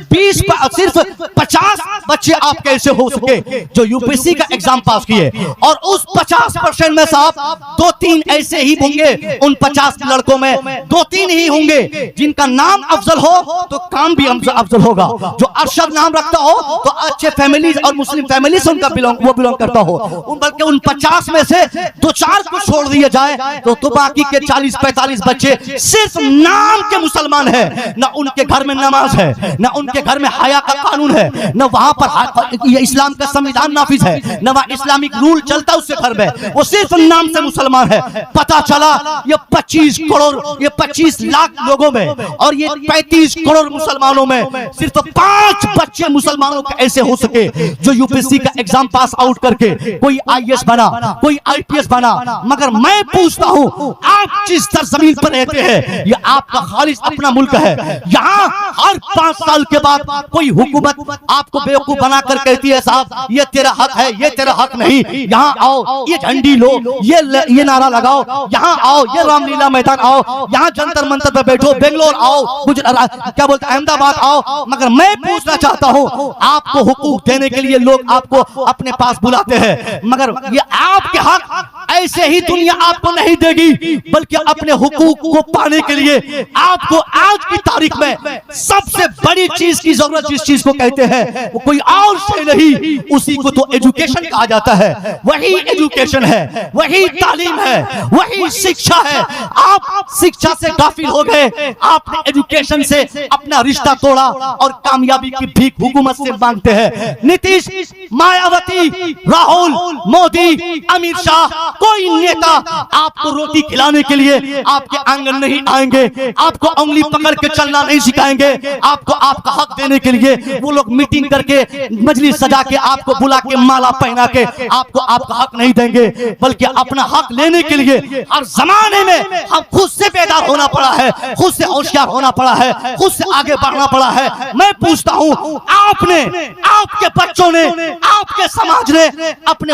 50 बच्चे आप कैसे हो सके जो यूपीएससी का एग्जाम पास किए? और उस 50% में साहब 2-3 ऐसे ही होंगे, उन 50 लड़कों में 2-3 ही होंगे जिनका नाम अफजल हो तो काम भी अफजल होगा। जो अरशद नाम रखता हो तो अच्छे फैमिली और मुस्लिम फैमिली से उनका बिलोंग करता हो। बल्कि उन 50 में से 2-4 को छोड़ दिया जाए तो बाकी के 40-45 बच्चे सिर्फ नाम के मुसलमान है। न उनके घर में नमाज है, न उनके घर में हया का कानून है, न वहां पर इस्लाम का संविधान नाफिज है, न वहां इस्लामिक रूल चलता उसके घर में, वो सिर्फ नाम से मुसलमान है। पता चला ये 25 करोड़, ये 25 लाख लोगों में और ये 35 करोड़ मुसलमानों में सिर्फ 5 बच्चे मुसलमानों के ऐसे हो सके जो यूपीएससी का एग्जाम पास आउट करके कोई आईएएस बना, कोई आईपीएस बना। मगर मैं पूछता हूं आप जिस जमीन पर रहते हैं ये आपका खालिस अपना मुल्क है। यहाँ हर 5 साल के बाद कोई हुकूमत आपको बेवकूफ बनाकर कहती है साहब ये तेरा हक है, ये तेरा हक नहीं, यहाँ आओ, ये झंडी लो, ये नारा लगाओ, यहाँ आओ, ये रामलीला मैदान आओ, यहाँ जंतर मंतर पे बैठो, बेंगलोर आओ, क्या बोलते अहमदाबाद आओ। मगर मैं पूछना चाहता हूँ आपको हुकूक देने के लिए लोग आपको अपने पास बुलाते हैं, मगर ये आपके हक ऐसे ही दुनिया आपको नहीं देगी, बल्कि अपने हुकूक को पाने के लिए आपको आज की तारीख में सबसे बड़ी चीज की जरूरत जिस चीज को कहते हैं वो कोई और शय नहीं, उसी को तो एजुकेशन कहा जाता है। वही एजुकेशन है, वही तालीम है, वही शिक्षा है। आप शिक्षा से गाफिल हो गए, आपने एजुकेशन से अपना रिश्ता तोड़ा और कामयाबी की भीख हुकूमत से मांगते हैं। नीतीश, मायावती, राहुल, मोदी, अमित शाह, कोई नेता आपको रोटी खिलाने के लिए आपके आंगन नहीं आएंगे, आपको उंगली पकड़ के चलना नहीं सिखाएंगे, आपको आपका हक देने के लिए वो लोग मीटिंग करके मजलिस सजा के आपको बुला के माला पहना के आपको आपका हक नहीं देंगे, बल्कि अपना हक लेने के लिए हर जमाने में हम खुद से पैदा होना पड़ा है, खुद से होशियार होना पड़ा है, खुद से आगे बढ़ना पड़ा है। मैं पूछता हूं आपने, आपके बच्चों ने, आपके समाज ने अपने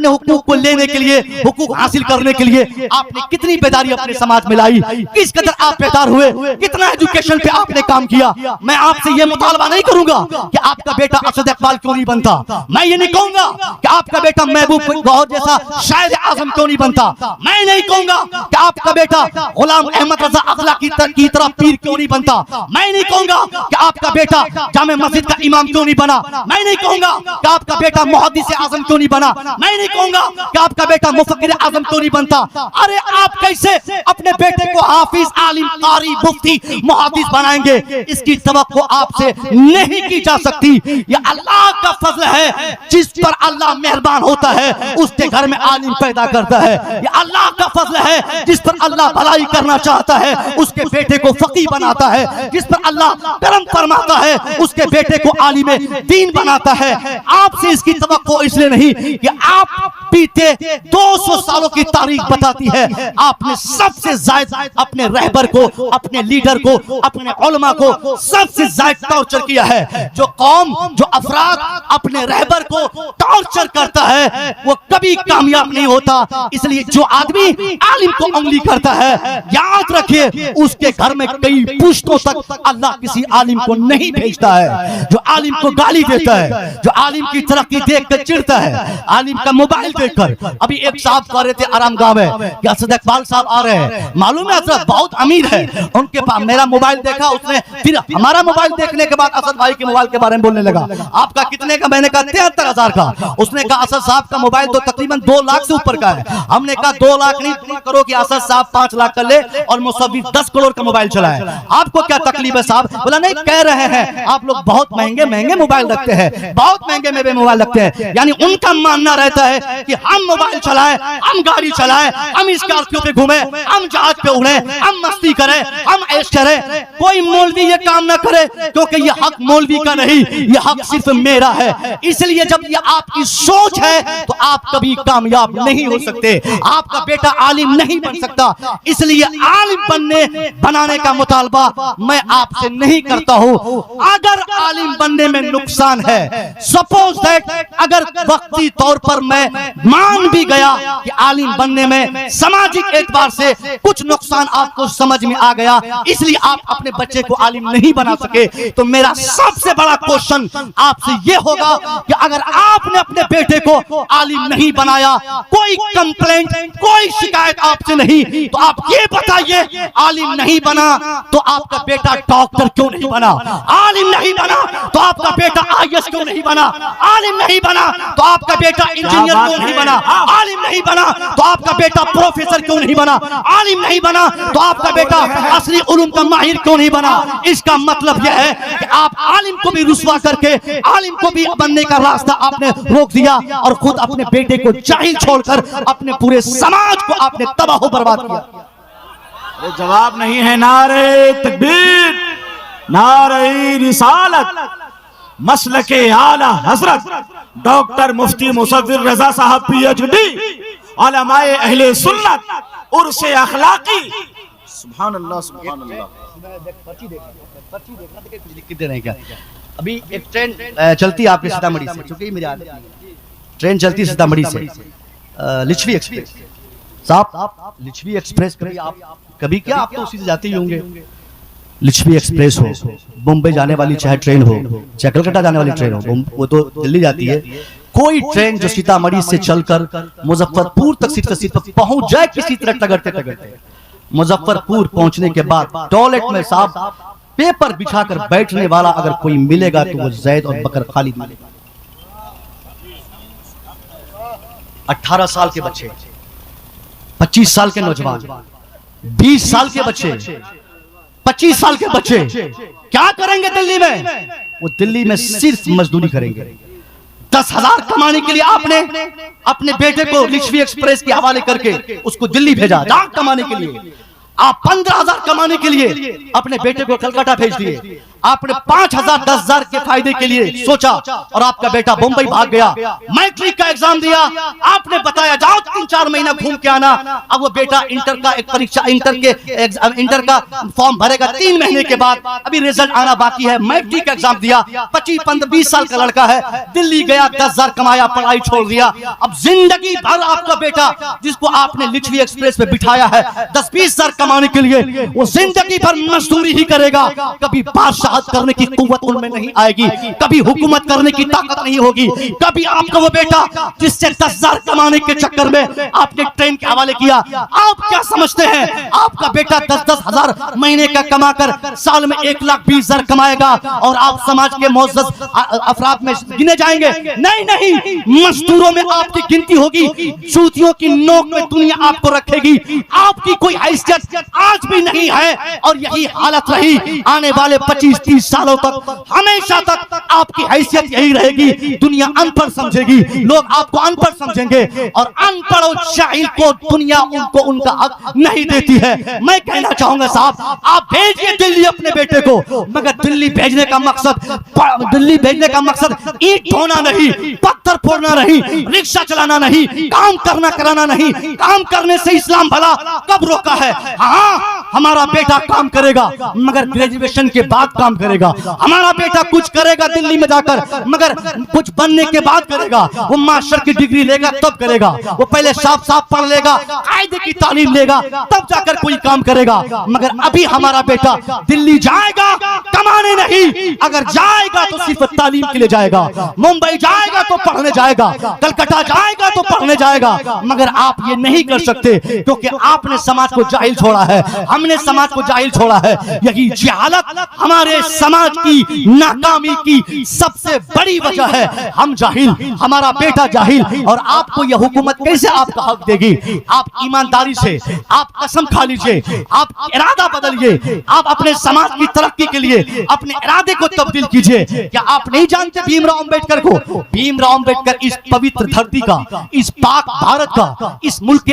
हुकूक को लेने के लिए, हुकूक हासिल करने के लिए आपने कितनी बेदारी अपने समाज में लाई, किस कदर आप बेदार हुए, कितना एजुकेशन पे आपने काम किया। मैं आपसे ये मुतालबा नहीं करूंगा कि आपका बेटा असद इकबाल क्यों नहीं बनता, मैं ये नहीं कहूंगा कि आपका बेटा महबूब गौहर जैसा शायद आजम क्यों नहीं बनता, मैं नहीं कहूंगा कि आपका बेटा गुलाम अहमद रजा अगला की तरह पीर क्यों नहीं बनता, मैं नहीं कहूंगा कि आपका बेटा जामे मस्जिद का इमाम क्यों नहीं बना, मैं नहीं कहूंगा कि आपका बेटा मुहद्दिस आजम क्यों नहीं बना, मैं नहीं कहूंगा कि आपका बेटा मुफक्किर आजम क्यों नहीं बनता। अरे आप कैसे अपने बेटे को हाफिज, आलिम, कारी, मुफ्ती, मुहद्दिस बनाएंगे, इसकी तवक्को आपसे नहीं की जा सकती। ये अल्लाह का फजल है, जिस पर अल्लाह मेहरबान होता है उसके घर में आलिम पैदा करता है। ये अल्लाह का फजल है, जिस पर अल्लाह भलाई करना चाहता है उसके बेटे को फकीह बनाता है, जिस पर अल्लाह करम फरमाता है उसके बेटे को आलिम दीन बनाता है। आपसे इसकी तवक्को इसलिए नहीं कि आप बीते 200 सालों की तारीख बताती है आपने सबसे ज्यादा अपने रहबर को, अपने लीडर को, अपने उलमा को सबसे ज्यादा टॉर्चर किया है। जो कौम, जो अफराद अपने रहबर को टॉर्चर करता है वो कभी कामयाब नहीं होता। इसलिए जो आदमी आलिम को उंगली करता है, याद रखिए उसके घर में कई पुश्तों तक अल्लाह किसी आलिम को नहीं भेजता है। जो आलिम को गाली देता है, जो आलिम की तरक्की देख कर चिढ़ता है, आलिम का मोबाइल देखकर। अभी एक साहब कह रहे थे आराम गांव में कि असद इकबाल साहब आ रहे हैं, मालूम है असद बहुत अमीर है, उनके पास मेरा मोबाइल देखा उसने, फिर हमारा मोबाइल देखने के बाद असद भाई के मोबाइल के बारे में बोलने लगा। आपका कितने का? मैंने कहा 73,000 का। उसने कहा असद साहब का मोबाइल तो तकरीबन 2 लाख से ऊपर का है। हमने कहा 2 लाख नहीं, दुआ करो कि असद साहब 5 लाख का ले और मुसव्विर 10 करोड़ का मोबाइल चलाए। आपको क्या तकलीफ है साहब? बोला नहीं, कह रहे हैं आप लोग बहुत महंगे महंगे मोबाइल रखते हैं, बहुत महंगे में मोबाइल रखते हैं। यानी उनका मानना रहता है कि हम मोबाइल चलाएं, हम गाड़ी चलाएं, हम स्कॉर्पियो पे घूमें, हम जहाज पे उड़े, हम मस्ती करें, हम ऐश करें। कोई मौलवी ये काम ना करे, क्योंकि ये हक मौलवी का नहीं, ये हक सिर्फ मेरा है। इसलिए जब ये आपकी सोच है तो आप कभी कामयाब नहीं हो सकते। आपका बेटा आलिम नहीं बन सकता, इसलिए आलिम बनाने का मुतालबा मैं आपसे नहीं करता हूं। अगर आलिम बनने में नुकसान है, सपोज दैट अगर वक्ती तौर पर मैं मान भी गया कि आलिम बनने में सामाजिक एतबार से कुछ नुकसान आपको समझ में आ गया, इसलिए आप अपने बच्चे को आलिम नहीं बना सके, तो मेरा सबसे बड़ा क्वेश्चन आपसे यह होगा कि अगर आपने अपने बेटे को आलिम नहीं बनाया, कोई कंप्लेंट, कोई शिकायत आपसे नहीं, तो आप ये बताइए आलिम नहीं बना तो आपका बेटा डॉक्टर क्यों नहीं बना? आलिम नहीं बना तो आपका बेटा आईएएस क्यों नहीं बना? आलिम नहीं बना तो आपका बेटा इंजीनियर क्यों नहीं बना? आलिम नहीं बना तो आपका बेटा प्रोफेसर क्यों नहीं बना? आलिम नहीं बना तो आपका बेटा असली उलूम का माहिर क्यों नहीं बना? इसका मतलब यह है कि आप आलिम को भी रुस्वा करके आलिम को भी बनने का रास्ता आपने रोक दिया और खुद अपने बेटे को जाहिल छोड़कर अपने पूरे समाज को आपने तबाह बर्बाद किया। जवाब नहीं है। नारे तकबीर, नारे रिसालत, मसलके आला हजरत डॉक्टर मुफ्ती मुसव्विर रजा साहब PhD, उलमाए अहले सुन्नत उर्से अखलाकी। सुभान अल्लाह, सुभान अल्लाह। लिख दे रहे हैं क्या? अभी एक ट्रेन चलती है आपके सीतामढ़ी से, क्योंकि मेरी आदत नहीं है, ट्रेन चलती है सीतामढ़ी से, लिच्छवी एक्सप्रेस। साहब लिच्छवी एक्सप्रेस कभी क्या आप तो उसी से जाते ही होंगे। लिच्छवी एक्सप्रेस हो, मुंबई जाने वाली चाहे ट्रेन हो, चाहे कलकत्ता जाने वाली ट्रेन हो, वो तो दिल्ली जाती है। कोई ट्रेन जो सीतामढ़ी से चलकर मुजफ्फरपुर तक सीट पर पहुंच जाए, किसी तरह टगरते टगरते मुजफ्फरपुर पहुंचने के बाद टॉयलेट में साहब पेपर बिछाकर बैठने वाला अगर कोई मिलेगा तो वो जैद और बकर खालिद मिलेगा। 18 साल के बच्चे, 25 साल के नौजवान, 20 साल के बच्चे, 25 साल के बच्चे क्या करेंगे दिल्ली में? वो दिल्ली में सिर्फ मजदूरी करेंगे। 10,000 कमाने के लिए आपने अपने बेटे को लिच्छवी एक्सप्रेस के हवाले करके उसको दिल्ली भेजा लाख कमाने के लिए। आप 15,000 कमाने के लिए अपने बेटे को कलकत्ता भेज दिए। आपने 5,000 10,000 के फायदे के लिए सोचा और आपका बेटा बंबई भाग गया। मैट्रिक का एग्जाम दिया, आपने बताया जाओ 3-4 महीना घूम के आना। अब वो बेटा इंटर का एक परीक्षा, इंटर का फॉर्म भरेगा 3 महीने के बाद, अभी रिजल्ट आना बाकी है। मैट्रिक का एग्जाम दिया, 25-20 साल का लड़का है, दिल्ली गया, 10,000 कमाया, पढ़ाई छोड़ दिया। अब जिंदगी भर आपका बेटा जिसको आपने लिच्छवी एक्सप्रेस पे बिठाया है 10-20 हजार कमाने के लिए, वो जिंदगी भर मजदूरी ही करेगा। कभी बादशाह करने की कुव्वत उनमें नहीं आएगी, कभी हुकूमत करने की ताकत नहीं होगी। कभी आपका वो बेटा जिससे 10,000 कमाने के चक्कर में आपने ट्रेन के हवाले किया, आप क्या समझते हैं आपका बेटा 10-10 हजार महीने का कमाकर साल में 1,20,000 कमाएगा और आप समाज के मुअज़्ज़ज़ अफराद में गिने जाएंगे? नहीं नहीं, मजदूरों में आपकी गिनती होगी, जूतियों की नोक में दुनिया आपको रखेगी। आपकी कोई हैसियत आज भी नहीं है और यही हालत रही आने वाले 25-30 सालों तक, हमेशा तक आपकी हैसियत यही रहेगी। दुनिया अनपढ़ समझेगी, लोग आपको अनपढ़ समझेंगे और अनपढ़ और जाहिल को दुनिया उनको उनका हक नहीं देती है। मैं कहना चाहूंगा साहब, आप भेजिए दिल्ली अपने बेटे को, मगर दिल्ली भेजने का मकसद ईंट ढोना नहीं, पत्थर फोड़ना नहीं, रिक्शा चलाना नहीं, काम करना कराना नहीं। काम करने से इस्लाम भला कब रोका है? हाँ, हमारा बेटा काम करेगा मगर ग्रेजुएशन के बाद काम करेगा। हमारा बेटा कुछ करेगा दिल्ली में जाकर, मगर कुछ बनने के बाद करेगा। वो मास्टर की डिग्री लेगा तब करेगा, वो पहले साफ पढ़ लेगा, कायदे की तालीम लेगा, तब जाकर कोई काम करेगा। मगर अभी हमारा बेटा दिल्ली जाएगा, कमाने नहीं, अगर जाएगा तो सिर्फ तालीम के लिए जाएगा। मुंबई जाएगा तो पढ़ने जाएगा, कलकत्ता जाएगा तो पढ़ने जाएगा, मगर आप ये नहीं कर सकते क्योंकि आपने समाज को जाहिल छोड़ा है, हमने समाज को जाहिल छोड़ा है। यही जहालत हमारे समाज की नाकामी की सबसे बड़ी वजह है। हम जाहिल, हमारा बेटा जाहिल, और आपको यह हुकूमत कैसे आपका हक देगी? आप ईमानदारी से आप कसम खा लीजिए, आप इरादा बदलिए, आप अपने समाज की तरक्की के लिए अपने इरादे को तब्दील कीजिए। क्या आप नहीं जानते भीमराव अंबेडकर को? भीमराव अंबेडकर इस पवित्र धरती का, इस पाक भारत का, इस मुल्क के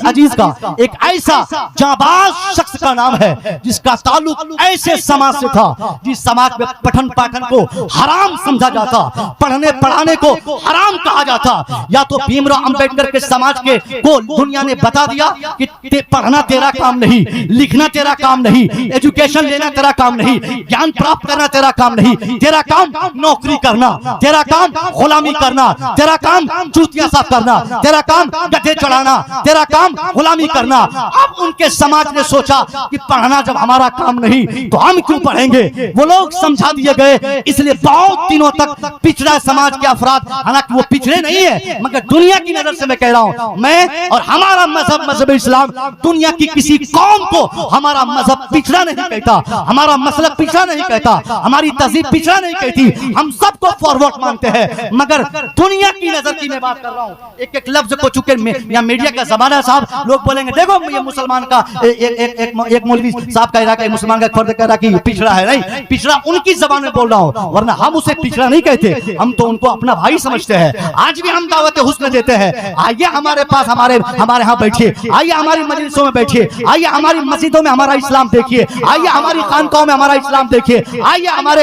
अजीज का एक ऐसा जाबाज शख्स का नाम है जिसका ताल्लुक ऐसे समाज से था जिस समाज में पठन पाठन को हराम समझा जाता, पढ़ने पढ़ाने को हराम कहा जाता। या तो भीमराव अंबेडकर के समाज के को दुनिया ने बता दिया कि पढ़ना तेरा काम नहीं, लिखना तेरा काम नहीं, एजुकेशन लेना तेरा काम नहीं, ज्ञान प्राप्त करना तेरा काम नहीं, तेरा काम नौकरी करना, तेरा काम गुलामी करना, तेरा काम जूतियां साफ करना, तेरा काम गधे चढ़ाना, तेरा काम गुलामी करना। अब उनके समाज ने सोचा कि पढ़ना जब हमारा काम नहीं तो हम क्यों पढ़ेंगे? वो लोग समझा दिए गए, इसलिए बहुत दिनों तक पिछड़ा समाज के अफराद, हालांकि वो पिछड़े नहीं है मगर दुनिया की नजर से मैं कह रहा हूं, मैं और हमारा मजहब इस्लाम दुनिया की किसी कौम को हमारा मजहब पिछड़ा नहीं कहता, हमारा मसलक पिछड़ा नहीं कहता, हमारी तहजीब पिछड़ा नहीं कहती, हम सबको फॉरवर्ड मानते हैं। मगर दुनिया की नजर की मैं बात कर रहा हूं, एक एक लफ्ज को चुके या मीडिया का जमाना साहब, लोग बोलेंगे देखो ये मुसलमान का एक मौलवी साहब कह रहा है, मुसलमान का फर्द कह रहा कि पिछड़ा है। नहीं, पिछड़ा उनकी जबान में बोल रहा हूं, वरना हम उसे पिछड़ा नहीं कहते, हम तो उनको अपना भाई समझते हैं। आज भी हम दावत हुस्न देते हैं, आइए हमारे पास, हमारे यहाँ बैठिए, आइए हमारी मजलिसों में बैठिए, आइए हमारी मस्जिदों में हमारा इस्लाम देखिए, आइए हमारी खानकाहों में हमारा इस्लाम देखिए, आइए हमारे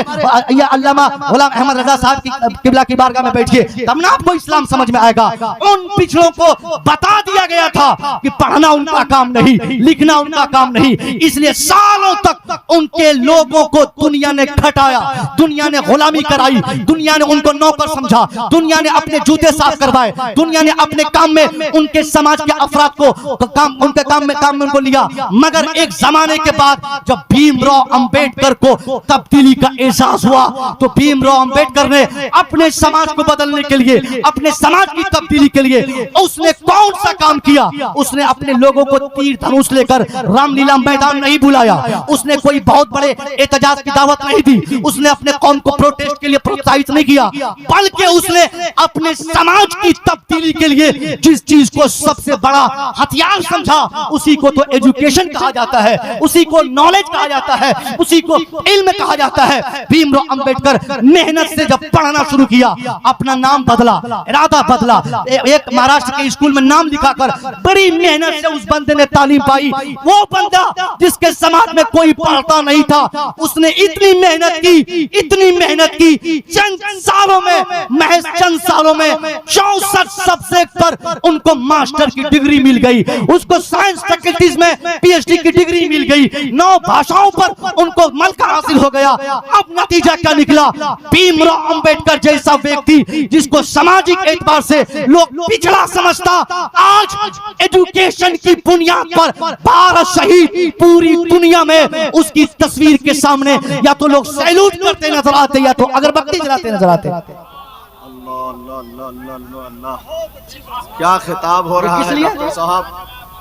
अल्लामा गुलाम अहमद रजा साहब की किबला की बारगाह में बैठिए, तब ना आपको इस्लाम समझ में आएगा। उन पिछड़ों को बता दिया गया था कि पढ़ना उनका काम नहीं, लिखना उनका काम नहीं, इसलिए सालों तक उनके लोगों को दुनिया ने खटाया, दुनिया ने गुलामी कराई, दुनिया ने उनको नौकर समझा, दुनिया ने अपने जूते साफ करवाए, दुनिया ने अपने काम में उनके समाज के अफराद को उनके काम में उनको लिया। मगर एक जमाने के बाद जब भीमराव अंबेडकर को तब्दीली का एहसास हुआ तो भीमराव अंबेडकर ने अपने समाज को बदलने के लिए, अपने समाज की तब्दीली के लिए उसने कौन सा काम किया? उसने अपने लोगों को तीर धनुष लेकर रामलीला मैदान नहीं बुलाया, उसने कोई बहुत बड़े एहतजाज की दावत नहीं दी, उसने अपने कौम को प्रोटेस्ट के लिए प्रोत्साहित नहीं किया, बल्कि उसने अपने समाज की तब्दीली के लिए जिस चीज को सबसे बड़ा हथियार समझा उसी को तो एजुकेशन कहा जाता है, उसी को नॉलेज कहा जाता है, उसी को इल्म कहा जाता है। भीमराव अंबेडकर मेहनत से जब पढ़ना शुरू किया, अपना नाम बदला, इरादा बदला, एक महाराष्ट्र के स्कूल में नाम लिखाकर बड़ी मेहनत से उस बंदे ने तालीम पाई। वो बंदा जिसके समाज में कोई पढ़ता नहीं था, उसने इतनी मेहनत की, चंद सालों में, महज चंद सालों में 64 सब्जेक्ट पर उनको मास्टर की डिग्री मिल गई, उसको साइंस फैकल्टीज में पीएचडी की डिग्री मिल गई, 9 भाषाओं पर उनको मलका हासिल हो गया। अब नतीजा क्या निकला? भीमराव अंबेडकर जैसा व्यक्ति जिसको सामाजिक एतबार से लोग पिछड़ा समझता, आज एजुकेशन की बुनियाद पर 12 शहीद पूरी दुनिया में उसकी तस्वीर के सामने या तो लोग सैल्यूट करते नजर आते या तो अगरबत्ती जलाते नजर आते। अल्लाह अल्लाह अल्लाह अल्लाह, क्या खिताब हो रहा है डॉक्टर साहब।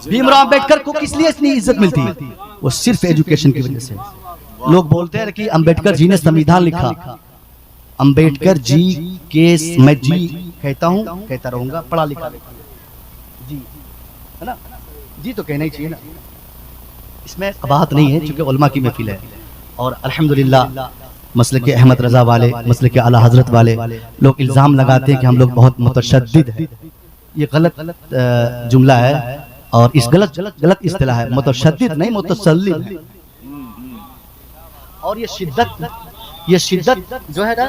भीमराव अंबेडकर को किस लिए इतनी इज्जत मिलती है? वो सिर्फ एजुकेशन की वजह से। लोग बोलते हैं कि अंबेडकर जी ने संविधान लिखा, अंबेडकर जी के, मैं जी कहता हूं, कहता रहूंगा, पढ़ा लिखा जी है ना, जी तो कहना ही चाहिए ना, इसमें बात नहीं है क्योंकि उलमा की महफिल है। और अल्हम्दुलिल्लाह मसले के अहमद रजा वाले, मसले के आला हजरत वाले लोग इल्जाम लगाते हैं कि हम लोग बहुत मुतशद्दिद है। ये गलत जुमला है और इस गलत इस्तिलाह है। मुतशद्दिद नहीं, मुतसल्लिम है। और ये शिद्दत जो है ना,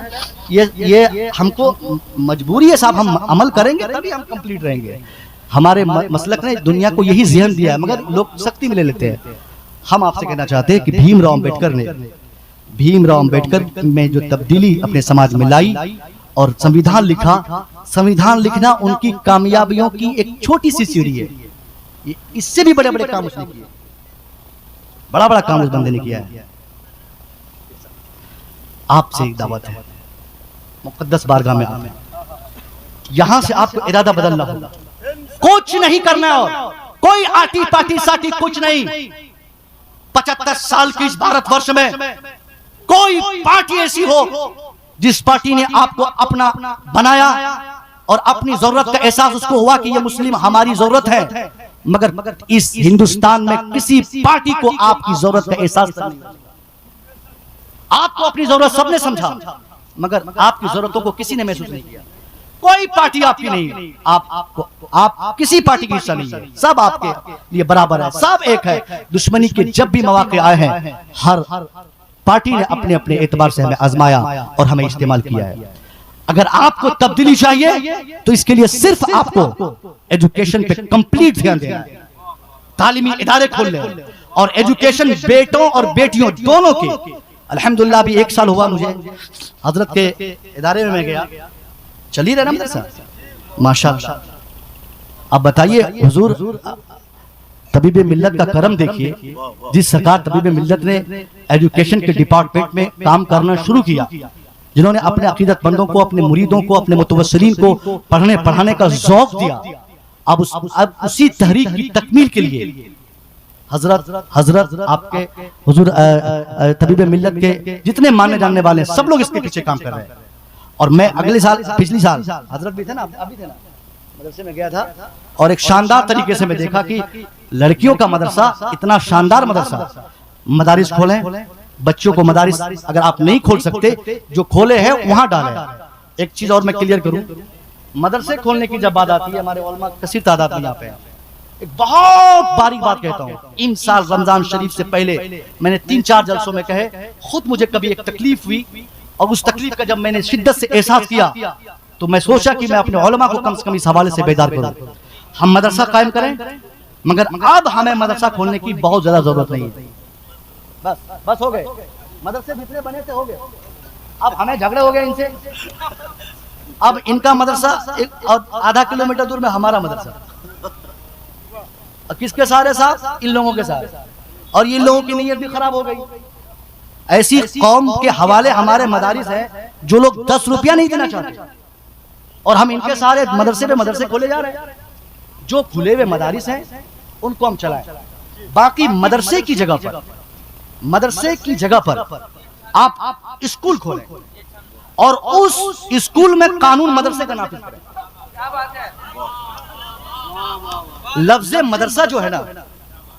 ये हमको मजबूरी है साहब, हम अमल करेंगे तभी हम कंप्लीट रहेंगे। हमारे मसलक ने दुनिया को यही ज़हन दिया है मगर लोग सख्ती में ले लेते हैं। हम आपसे कहना चाहते हैं कि भीमराव अंबेडकर में जो तब्दीली अपने समाज में लाई और संविधान लिखा, संविधान लिखना उनकी कामयाबियों की एक छोटी सी सीढ़ी है। इससे भी बड़े बड़े काम उसने किए, बड़ा बड़ा काम उस बंदे ने किया है। आपसे एक दावत है, मुक़द्दस बारगाह में आए, यहां से आपको इरादा बदलना होगा, कुछ नहीं करना और कोई आटी पाटी साटी कुछ नहीं। 75 साल की इस भारतवर्ष में कोई पार्टी ऐसी हो जिस पार्टी ने आपको अपना बनाया और अपनी जरूरत का एहसास उसको हुआ कि ये मुस्लिम हमारी जरूरत है, मगर इस हिंदुस्तान में किसी पार्टी को आपकी जरूरत का एहसास नहीं। आपको अपनी जरूरत सबने समझा, मगर आपकी जरूरतों को किसी ने महसूस नहीं किया। कोई पार्टी आपकी नहीं, आप किसी पार्टी की हिस्सा नहीं है, सब आपके लिए बराबर है, सब एक है। दुश्मनी के जब भी मौके आए हैं, हर पार्टी ने अपने अपने एतबार से हमें आजमाया और हमें इस्तेमाल किया है। अगर आपको तब्दीली चाहिए तो इसके लिए सिर्फ आपको एजुकेशन पे कंप्लीट ध्यान देना है, तालीमी इदारे खोल ले और एजुकेशन बेटों और बेटियों दोनों के। अल्हम्दुलिल्लाह अभी 1 साल हुआ मुझे हजरत के इदारे में मैं गया, चल ही रहा ना मदरसा माशाअल्लाह। अब बताइए हुजूर तबीब मिल्लत का करम देखिए, जिस सरकार तबीब मिल्लत ने एजुकेशन के डिपार्टमेंट में काम करना शुरू किया, जिन्होंने अपने अकीदतमंदों को, अपने मुरीदों को, अपने मुतवस्सिलीन को पढ़ने पढ़ाने का ज़ौक़ दिया, अब उसी तहरीक की तकमील के लिए हजरत आपके हुजूर तबीब मिल्लत के जितने मानने जानने वाले हैं सब लोग इसके पीछे काम कर रहे हैं। और मैं अगले साल, पिछली साल हजरत भी थे ना, आप भी थे ना, मदरसे में गया था और एक शानदार तरीके से मैं देखा कि लड़कियों का मदरसा, इतना शानदार मदरसा, मदारिस खोले, बच्चों को मदारिस अगर आप नहीं खोल सकते, जो खोले हैं वहां डाले। एक चीज और मैं क्लियर करूं, मदरसे खोलने की जब बात आती है, हमारे उलमा कसीर तादाद में यहाँ पे एक बहुत बारीक बात कहता हूँ, इन साल रमजान शरीफ से पहले मैंने 3-4 जलसों में कहे, खुद मुझे कभी एक तकलीफ हुई और उस तकलीफ का जब मैंने शिद्दत से एहसास किया तो मैं सोचा कि मैं अपने उलमा को कम से कम इस हवाले से बेदार करूं। हम मदरसा कायम करें, मगर अब हमें मदरसा खोलने की बहुत ज्यादा जरूरत नहीं है। बस हो गए, मदरसे जितने बने थे हो गए, अब हमें झगड़े हो गए इनसे। अब इनका मदरसा और आधा किलोमीटर दूर में हमारा मदरसा, किसके सहारे साहब? इन लोगों के सहारे, और इन लोगों की नीयत भी खराब हो गई। ऐसी कौम के हवाले हमारे मदारिस हैं जो लोग 10 रुपया नहीं देना चाहते, और हम इनके सारे मदरसे पे मदरसे खोले जा रहे हैं। जो खुले हुए मदारिस हैं उनको हम चलाएं, बाकी मदरसे की जगह पर आप स्कूल खोलें और उस स्कूल में कानून मदरसे का नाफिज करें। लफ्ज मदरसा जो है ना,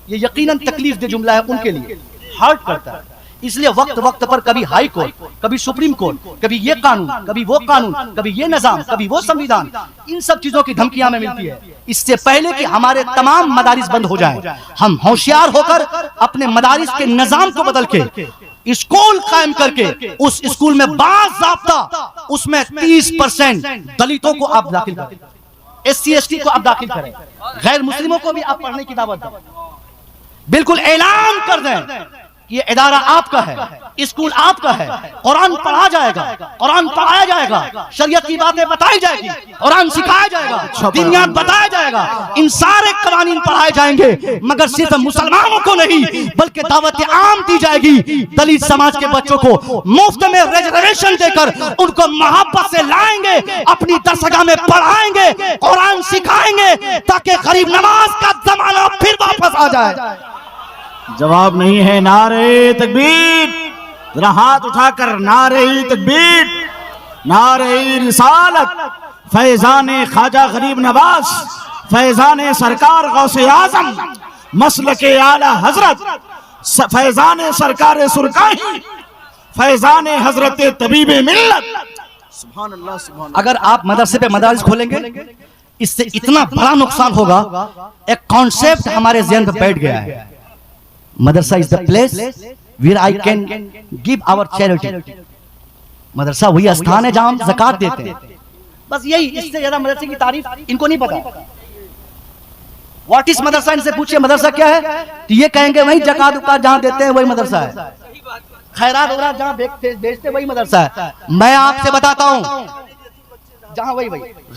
ये यकीनन तकलीफ दे जुमला है उनके लिए, हर्ट करता है। इसलिए वक्त वक्त पर कभी हाई कोर्ट, कभी सुप्रीम कोर्ट, कभी ये कानून, कभी वो कानून, कभी ये निजाम, कभी वो संविधान, इन सब चीजों की धमकियां हमें मिलती है। इससे पहले कि हमारे तमाम मदारिस बंद हो जाएं, हम होशियार होकर अपने मदारिस के निजाम को बदल के स्कूल कायम करके उस स्कूल में बाज़ाब्ता उसमें 30% दलितों को आप दाखिल करें, SC ST को आप दाखिल करें, गैर मुस्लिमों को भी आप पढ़ने की दावत दें। बिल्कुल ऐलान कर दें ये इदारा आपका है, स्कूल आपका है, कुरान पढ़ा जाएगा, कुरान पढ़ाया जाएगा, शरीयत की बातें बताई जाएगी, कुरान सिखाया जाएगा, दीनियात बताया जाएगा, इन सारे कानून पढ़ाए जाएंगे, मगर सिर्फ मुसलमानों को नहीं बल्कि दावत आम दी जाएगी। दलित समाज के बच्चों को मुफ्त में रिजर्वेशन देकर उनको मोहब्बत से लाएंगे, अपनी दरसगाह में पढ़ाएंगे, कुरान सिखाएंगे, ताकि गरीब नवाज का जमाना फिर वापस आ जाए। जवाब नहीं है। नारे तकबीर, जरा हाथ उठाकर नारे तकबीर, नारे रिसालत, फैजान ख्वाजा गरीब नवाज, फैजान सरकार गौसे आजम, मसलके आला हजरत, फैजान सरकार सुरकाही, फैजान हजरत तबीब मिल्लत। सुभान अल्लाह, सुभान अल्लाह। अगर आप मदरसे पे मदारिस खोलेंगे, इससे इतना बड़ा नुकसान होगा। एक कॉन्सेप्ट हमारे ज़हन में बैठ गया है, madrasa is the place where I can give our charity. मदरसा वही स्थान है जहां हम ज़कात देते हैं, बस यही। इससे ज्यादा मदरसे की तारीफ इनको नहीं पता। व्हाट इज मदरसा, इनसे पूछिए मदरसा क्या है, तो ये कहेंगे वही ज़कात उकात जहां देते हैं वही मदरसा है, खैरात वगैरह जहां बेचते वही मदरसा है। मैं आपसे बताता हूं, जहां वही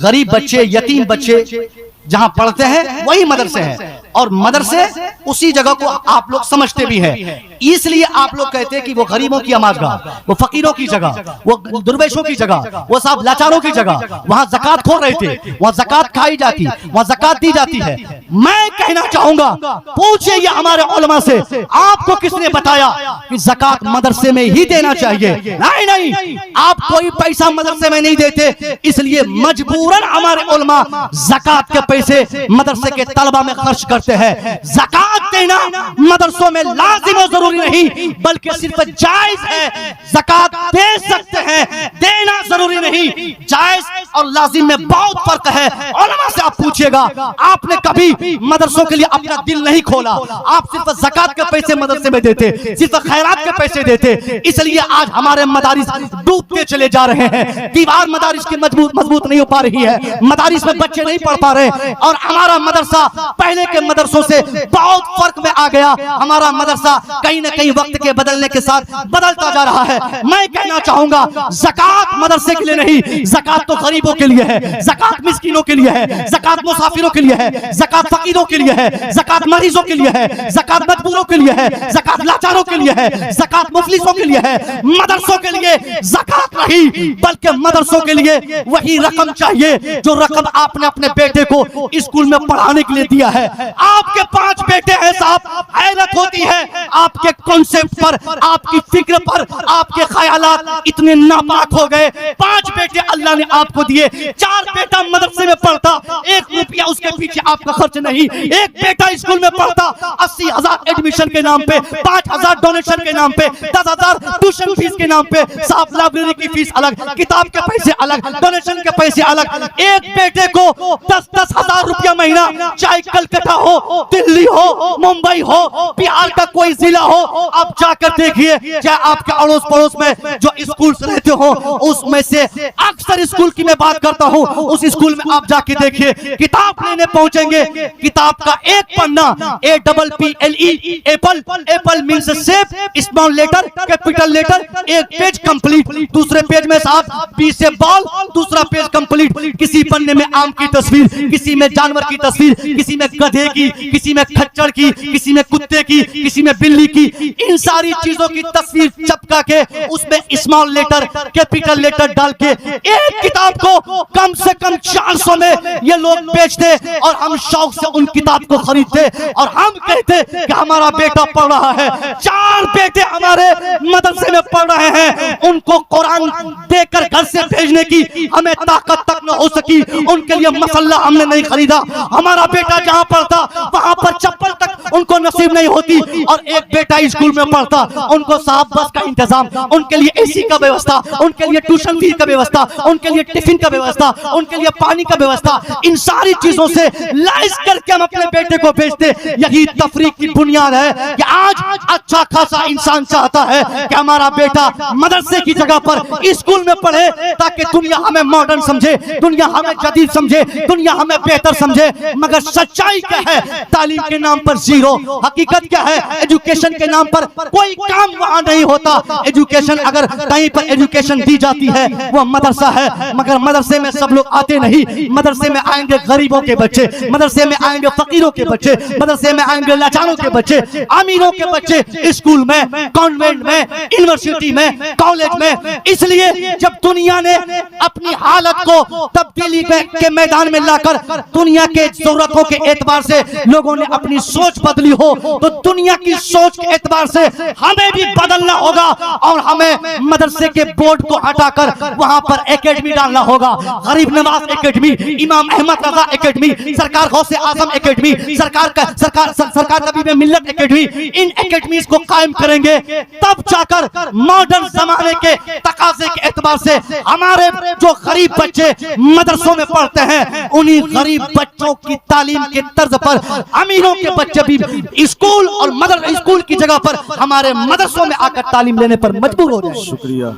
गरीब बच्चे, यतीम बच्चे जहां पढ़ते हैं वही मदरसे हैं। और मदरसे उसी जगह को आप लोग समझते भी हैं, इसलिए आप लोग कहते हैं कि वो गरीबों की अमाजगाह, वो फकीरों की जगह, वो दुर्वेशों की जगह, वो साहब लाचारों की जगह, वहां ज़कात खो रहे थे, वहां ज़कात खाई जाती, वहां ज़कात दी जाती है। मैं कहना चाहूंगा, पूछिए ये हमारे उलमा से, आपको किसने बताया कि ज़कात मदरसे में ही देना चाहिए? नहीं नहीं, आप कोई पैसा मदरसे में नहीं देते, इसलिए मजबूरन हमारे उलमा ज़कात के पैसे मदरसे के तलबा में खर्च करते हैं। ज़कात देना मदरसों में लाजिम और जरूरी नहीं, बल्कि सिर्फ जायज है। ज़कात दे सकते हैं, देना जरूरी नहीं। जायज और लाजिम में बहुत फर्क है। उलमा से आप पूछिएगा, आपने कभी मदरसों के लिए अपना दिल नहीं खोला, आप सिर्फ ज़कात के पैसे मदरसे में देते, सिर्फ खैरात के पैसे देते, इसलिए आज हमारे मदारिस डूबते चले जा रहे हैं। दीवार मदारिस की मजबूत नहीं हो पा रही है, मदारिस में बच्चे नहीं पढ़ पा रहे, और हमारा मदरसा पहले के मदरसों से बहुत फर्क में आ गया। हमारा मदरसा कहीं ना कहीं वक्त के बदलने के साथ बदलता जा रहा है। मैं कहना चाहूंगा, ज़कात मदरसे के लिए नहीं, ज़कात तो गरीबों के लिए है, ज़कात मिस्कीनों के लिए है, ज़कात मुसाफिरों के लिए है, ज़कात फकीरों के लिए है, ज़कात मरीजों के लिए है, ज़कात मजबूरों के लिए है, ज़कात लाचारों के लिए है, ज़कात मुफलिसों के लिए है। मदरसों के लिए ज़कात नहीं, बल्कि मदरसों के लिए वही रकम चाहिए जो रकम आपने अपने बेटे को स्कूल में पढ़ाने के लिए दिया है। आपके 5 बेटे हैं साहब, हैरत होती है आपके कॉन्सेप्ट पर, आपकी फिक्र पर, आपके ख्यालात इतने नापाक हो गए। 5 बेटे अल्लाह ने आपको दिए, 4 बेटा मदरसे में पढ़ता, 1 रुपया उसके पीछे आपका खर्च नहीं। 1 बेटा स्कूल में पढ़ता, 80,000 एडमिशन के नाम पे, 5,000 डोनेशन के नाम पे, 10,000 ट्यूशन फीस के नाम पे, साहब लाइब्रेरी की फीस अलग, किताब के पैसे अलग, डोनेशन के पैसे अलग। 1 बेटे को 10-10 हजार रुपया महीना, चाहे कलकत्ता हो, दिल्ली हो, मुंबई हो, बिहार का कोई जिला हो, आप जाकर देखिए, चाहे आपके अड़ोस पड़ोस में जो स्कूल रहते हो, उसमें से अक्सर स्कूल की मैं बात करता हूँ, उस स्कूल में आप जाके देखिए, किताब लेने पहुंचेंगे, किताब का एक पन्ना, APPLE, एप्पल, एप्पल मीन्स सेफ, small letter, capital letter, 1 page complete. दूसरे पेज में साहब B से बॉल, दूसरा पेज कंप्लीट। किसी पन्ने में आम की तस्वीर, किसी में जानवर की तस्वीर, किसी में गधे की, किसी में खच्चर की, किसी में कुत्ते की, किसी में बिल्ली की, इन सारी चीजों की तस्वीर चिपका के उसमें स्मॉल लेटर, कैपिटल लेटर डाल के एक किताब को कम से कम 400 में ये लोग बेचते, और हम शौक से उन किताब को खरीदते, और हम कहते कि हमारा बेटा पढ़ रहा है। 4 बेटे हमारे मदरसे में पढ़ रहे हैं, उनको कुरान देकर घर से भेजने की हमें ताकत तक न हो सकी, उनके लिए मसल्ला हमने नहीं खरीदा। हमारा बेटा जहां पढ़ता वहां पर चप्पल तक उनको नसीब नहीं होती, और एक बेटा स्कूल में पढ़ता, उनको साहब बस का इंतजाम, उनके लिए एसी का व्यवस्था, उनके लिए ट्यूशन फीस का व्यवस्था, उनके लिए टिफिन का व्यवस्था, उनके लिए पानी का व्यवस्था, इन सारी चीजों से लैस करके हम अपने बेटे को भेजते। यही तफरीक की बुनियाद है कि आज अच्छा खासा इंसान चाहता है कि हमारा बेटा मदरसे की जगह पर स्कूल में पढ़े, ताकि दुनिया हमें मॉडर्न समझे, दुनिया हमें जदीद समझे, दुनिया हमें बेहतर समझे। मगर सच्चाई क्या है? तालीम के नाम पर जीरो। हकीकत क्या है? एजुकेशन के नाम पर कोई काम वहां नहीं होता। एजुकेशन अगर कहीं पर एजुकेशन दी जाती है वो मदरसा है, मगर मदरसे में सब लोग आते नहीं। मदरसे में आएंगे गरीबों के बच्चे, मदरसे में आएंगे फकीरों के बच्चे, मदरसे में आएंगे लाचारों के बच्चे, अमीरों के बच्चे स्कूल में, कॉन्वेंट में, यूनिवर्सिटी में, कॉलेज में। इसलिए जब दुनिया ने अपनी हालत को तब्दीली के मैदान में लाकर दुनिया के जरूरतों के एतबार से लोगों ने अपनी सोच बदली हो, तो दुनिया की सोच के एतबार से हमें भी बदलना होगा, और हमें मदरसे के बोर्ड को हटाकर वहां पर एकेडमी डालना होगा। गरीब नवाज एकेडमी, इमाम अहमद रजा एकेडमी, सरकार गौसे आजम एकेडमी, सरकार कबीर मिल्लत एकेडमी, इन एकेडमीज को कायम करेंगे, तब जाकर मॉडर्न जमाने के तकाजे के एतबार से हमारे जो गरीब बच्चे मदरसों में पढ़ते हैं, उन्हीं गरीब बच्चों की तालीम के तर्ज पर अमीरों के बच्चे भी स्कूल और मदर स्कूल की जगह पर हमारे मदरसों में आकर तालीम लेने पर मजबूर हो जाए। शुक्रिया।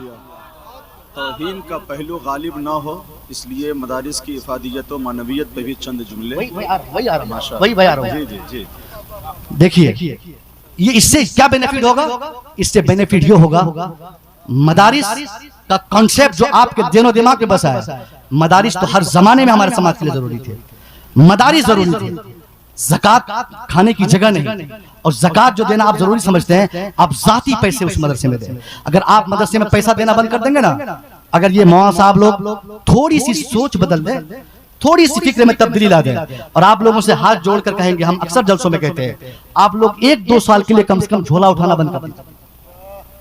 तौहीन का पहलू गालिब ना हो, इसलिए मदारिस की इफादियत और मानवियत पे भी चंद जुमले। जी। देखिए ये इससे क्या बेनिफिट होगा? इससे बेनिफिट ये होगा, मदारिस का कॉन्सेप्ट जो आपके दिनो दिमाग में बसा है, मदारिस तो हर जमाने में हमारे समाज के लिए जरूरी थे, मदारिस जरूरी थे। ज़कात खाने की जगह नहीं, और ज़कात जो देना आप जरूरी समझते हैं, आप जाती पैसे उस मदरसे में दें। अगर आप मदरसे में पैसा देना बंद कर देंगे ना, अगर ये मौलाना साहब लोग थोड़ी सी सोच बदल दें, थोड़ी सी फिक्र में तब्दीली ला दें, और आप लोगों से हाथ जोड़कर कहेंगे, हम अक्सर जलसों में कहते हैं, आप लोग 1-2 साल के लिए कम से कम झोला उठाना बंद कर दें।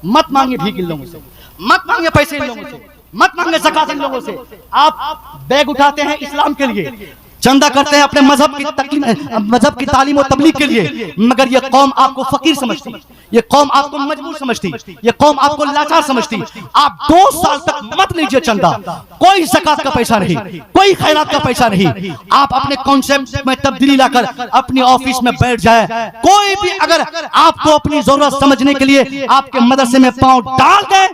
मत मांगिए भीख इन लोगों से, मत मांगिए पैसे इन लोगों से, मत मांगे ज़कात इन लोगों से। आप बैग उठाते हैं इस्लाम के लिए, चंदा करते हैं अपने मजहब की तालीम और तबलीग के लिए, मगर ये कौम आपको फकीर समझती, ये कौम आपको मजबूर समझती, ये कौम आपको लाचार समझती। आप 2 साल तक मत लीजिए चंदा, कोई ज़कात का पैसा नहीं, कोई खैरात का पैसा नहीं। आप अपने कॉन्सेप्ट में तब्दीली लाकर अपनी ऑफिस में बैठ जाए। कोई भी अगर आपको अपनी जरूरत समझने के लिए आपके मदरसे में पांव डाल दे,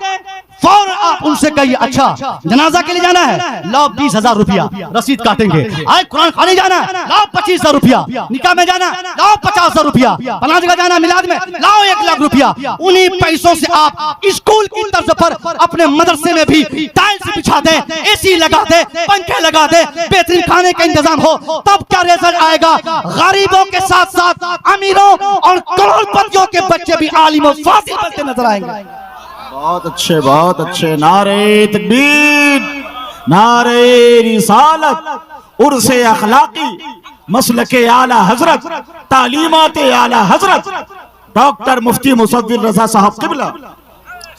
फौरन आप उनसे कहिए, अच्छा जनाजा के लिए जाना है, लाओ 20,000 रुपया रसीद काटेंगे। आए कुरान खाने जाना है, लाओ 25,000 रुपया। निकाह में जाना है, लाओ 50,000 रुपया। फलां जगह जाना मिलाद में, लाओ 1 लाख रुपया। उन्हीं पैसों से आप स्कूल की तर्ज पर अपने मदरसे में भी टाइल्स बिछा दें, एसी लगा दे, पंखे लगा दे, बेहतरीन खाने का इंतजाम हो, तब क्या रिजल्ट आएगा? गरीबों के साथ साथ अमीरों और करोड़पतियों के बच्चे भी आलिम और फासिल बनते नजर आएंगे। बहुत अच्छे, बहुत अच्छे। नारे तकबीर, नारे रिसालत, उर्से अखलाकी, मसलके आला हजरत, तालीमाते आला हजरत डॉक्टर मुफ्ती मुसव्विर रजा साहब किबला।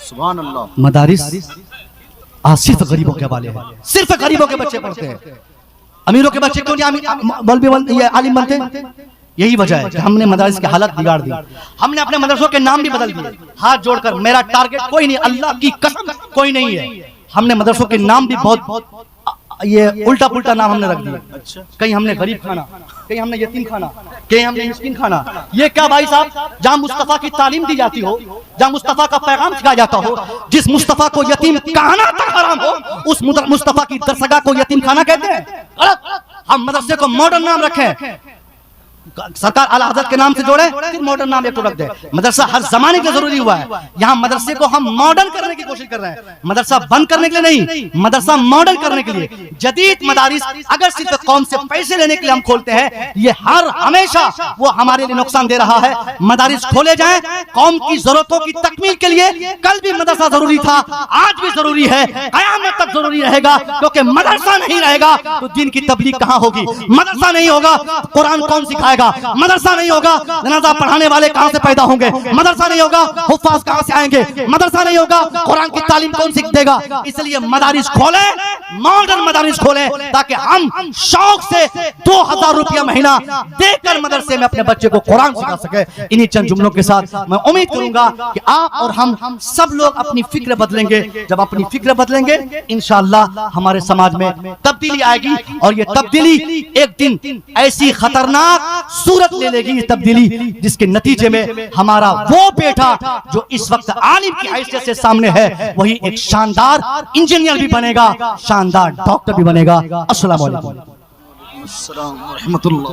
सुभान अल्लाह। मदारिस आज सिर्फ गरीबों के हवाले हैं, सिर्फ गरीबों के बच्चे पढ़ते हैं। अमीरों के बच्चे क्यों नहीं आलिम बनते? यही वजह है कि हमने मदरस की हालत बिगाड़ दी। हमने अपने मदरसों के नाम भी बदल दिए। हाथ जोड़कर मेरा टारगेट कोई नहीं, अल्लाह की कसम कोई नहीं है। हमने मदरसों के नाम भी बहुत ये उल्टा पुल्टा नाम हमने रख दिया। कहीं हमने गरीब खाना, कहीं हमने यतीम खाना, कहीं हमने मिस्किन खाना। ये क्या भाई साहब, जहाँ मुस्तफा की तालीम दी जाती हो, जहाँ मुस्तफा का पैगाम सिखाया जाता हो, जिस मुस्तफा को यतीम कहना तक हराम हो, उस मुस्तफा की दरसगाह को यतीम खाना कहते हैं? गलत। हम मदरसे को मॉडर्न नाम रखें, सरकार आला हज़रत के नाम से जोड़े, फिर मॉडर्न नाम एक तो रख दे। मदरसा हर जमाने के जरूरी हुआ है। यहाँ मदरसे को हम मॉडर्न करने की कोशिश कर रहे हैं, मदरसा बंद करने के लिए नहीं, मदरसा मॉडर्न करने के लिए। जदीद मदारिस अगर सिर्फ कौम से पैसे लेने के लिए हम खोलते हैं, ये हर हमेशा वो हमारे लिए नुकसान दे रहा है। मदारिस खोले जाएं कौम की जरूरतों की तकमील के लिए। कल भी मदरसा जरूरी था, आज भी जरूरी है, कयामत तक जरूरी रहेगा, क्योंकि मदरसा नहीं रहेगा तो दीन की तबलीग कहाँ होगी? मदरसा नहीं होगा कुरान कौन सिखाएगा? मदरसा नहीं होगा जनाजा पढ़ाने वाले कहां से पैदा होंगे? मदरसा नहीं होगा हुफ्फाज कहां से आएंगे? मदरसा नहीं होगा कुरान की तालीम कौन सीख देगा? इसलिए मदारिस खोले, मॉडर्न मदारिस खोले, ताकि हम शौक से 2,000 रुपया महीना देकर मदरसे में अपने बच्चे को कुरान सिखा सके। इन्हीं चंद जुमलों के साथ मैं उम्मीद करूंगा कि आप और हम सब लोग अपनी फिक्र बदलेंगे। जब अपनी फिक्र बदलेंगे, इंशाअल्लाह हमारे समाज में तब्दीली आएगी, और ये तब्दीली एक दिन ऐसी खतरनाक सूरत ले लेगी, ये तब्दीली जिसके नतीजे में हमारा वो बेटा जो इस वक्त आलिम की हैसियत से सामने है, वही एक शानदार इंजीनियर भी बनेगा, शानदार डॉक्टर भी बनेगा। अस्सलाम वालेकुम। अस्सलाम व रहमतुल्लाह।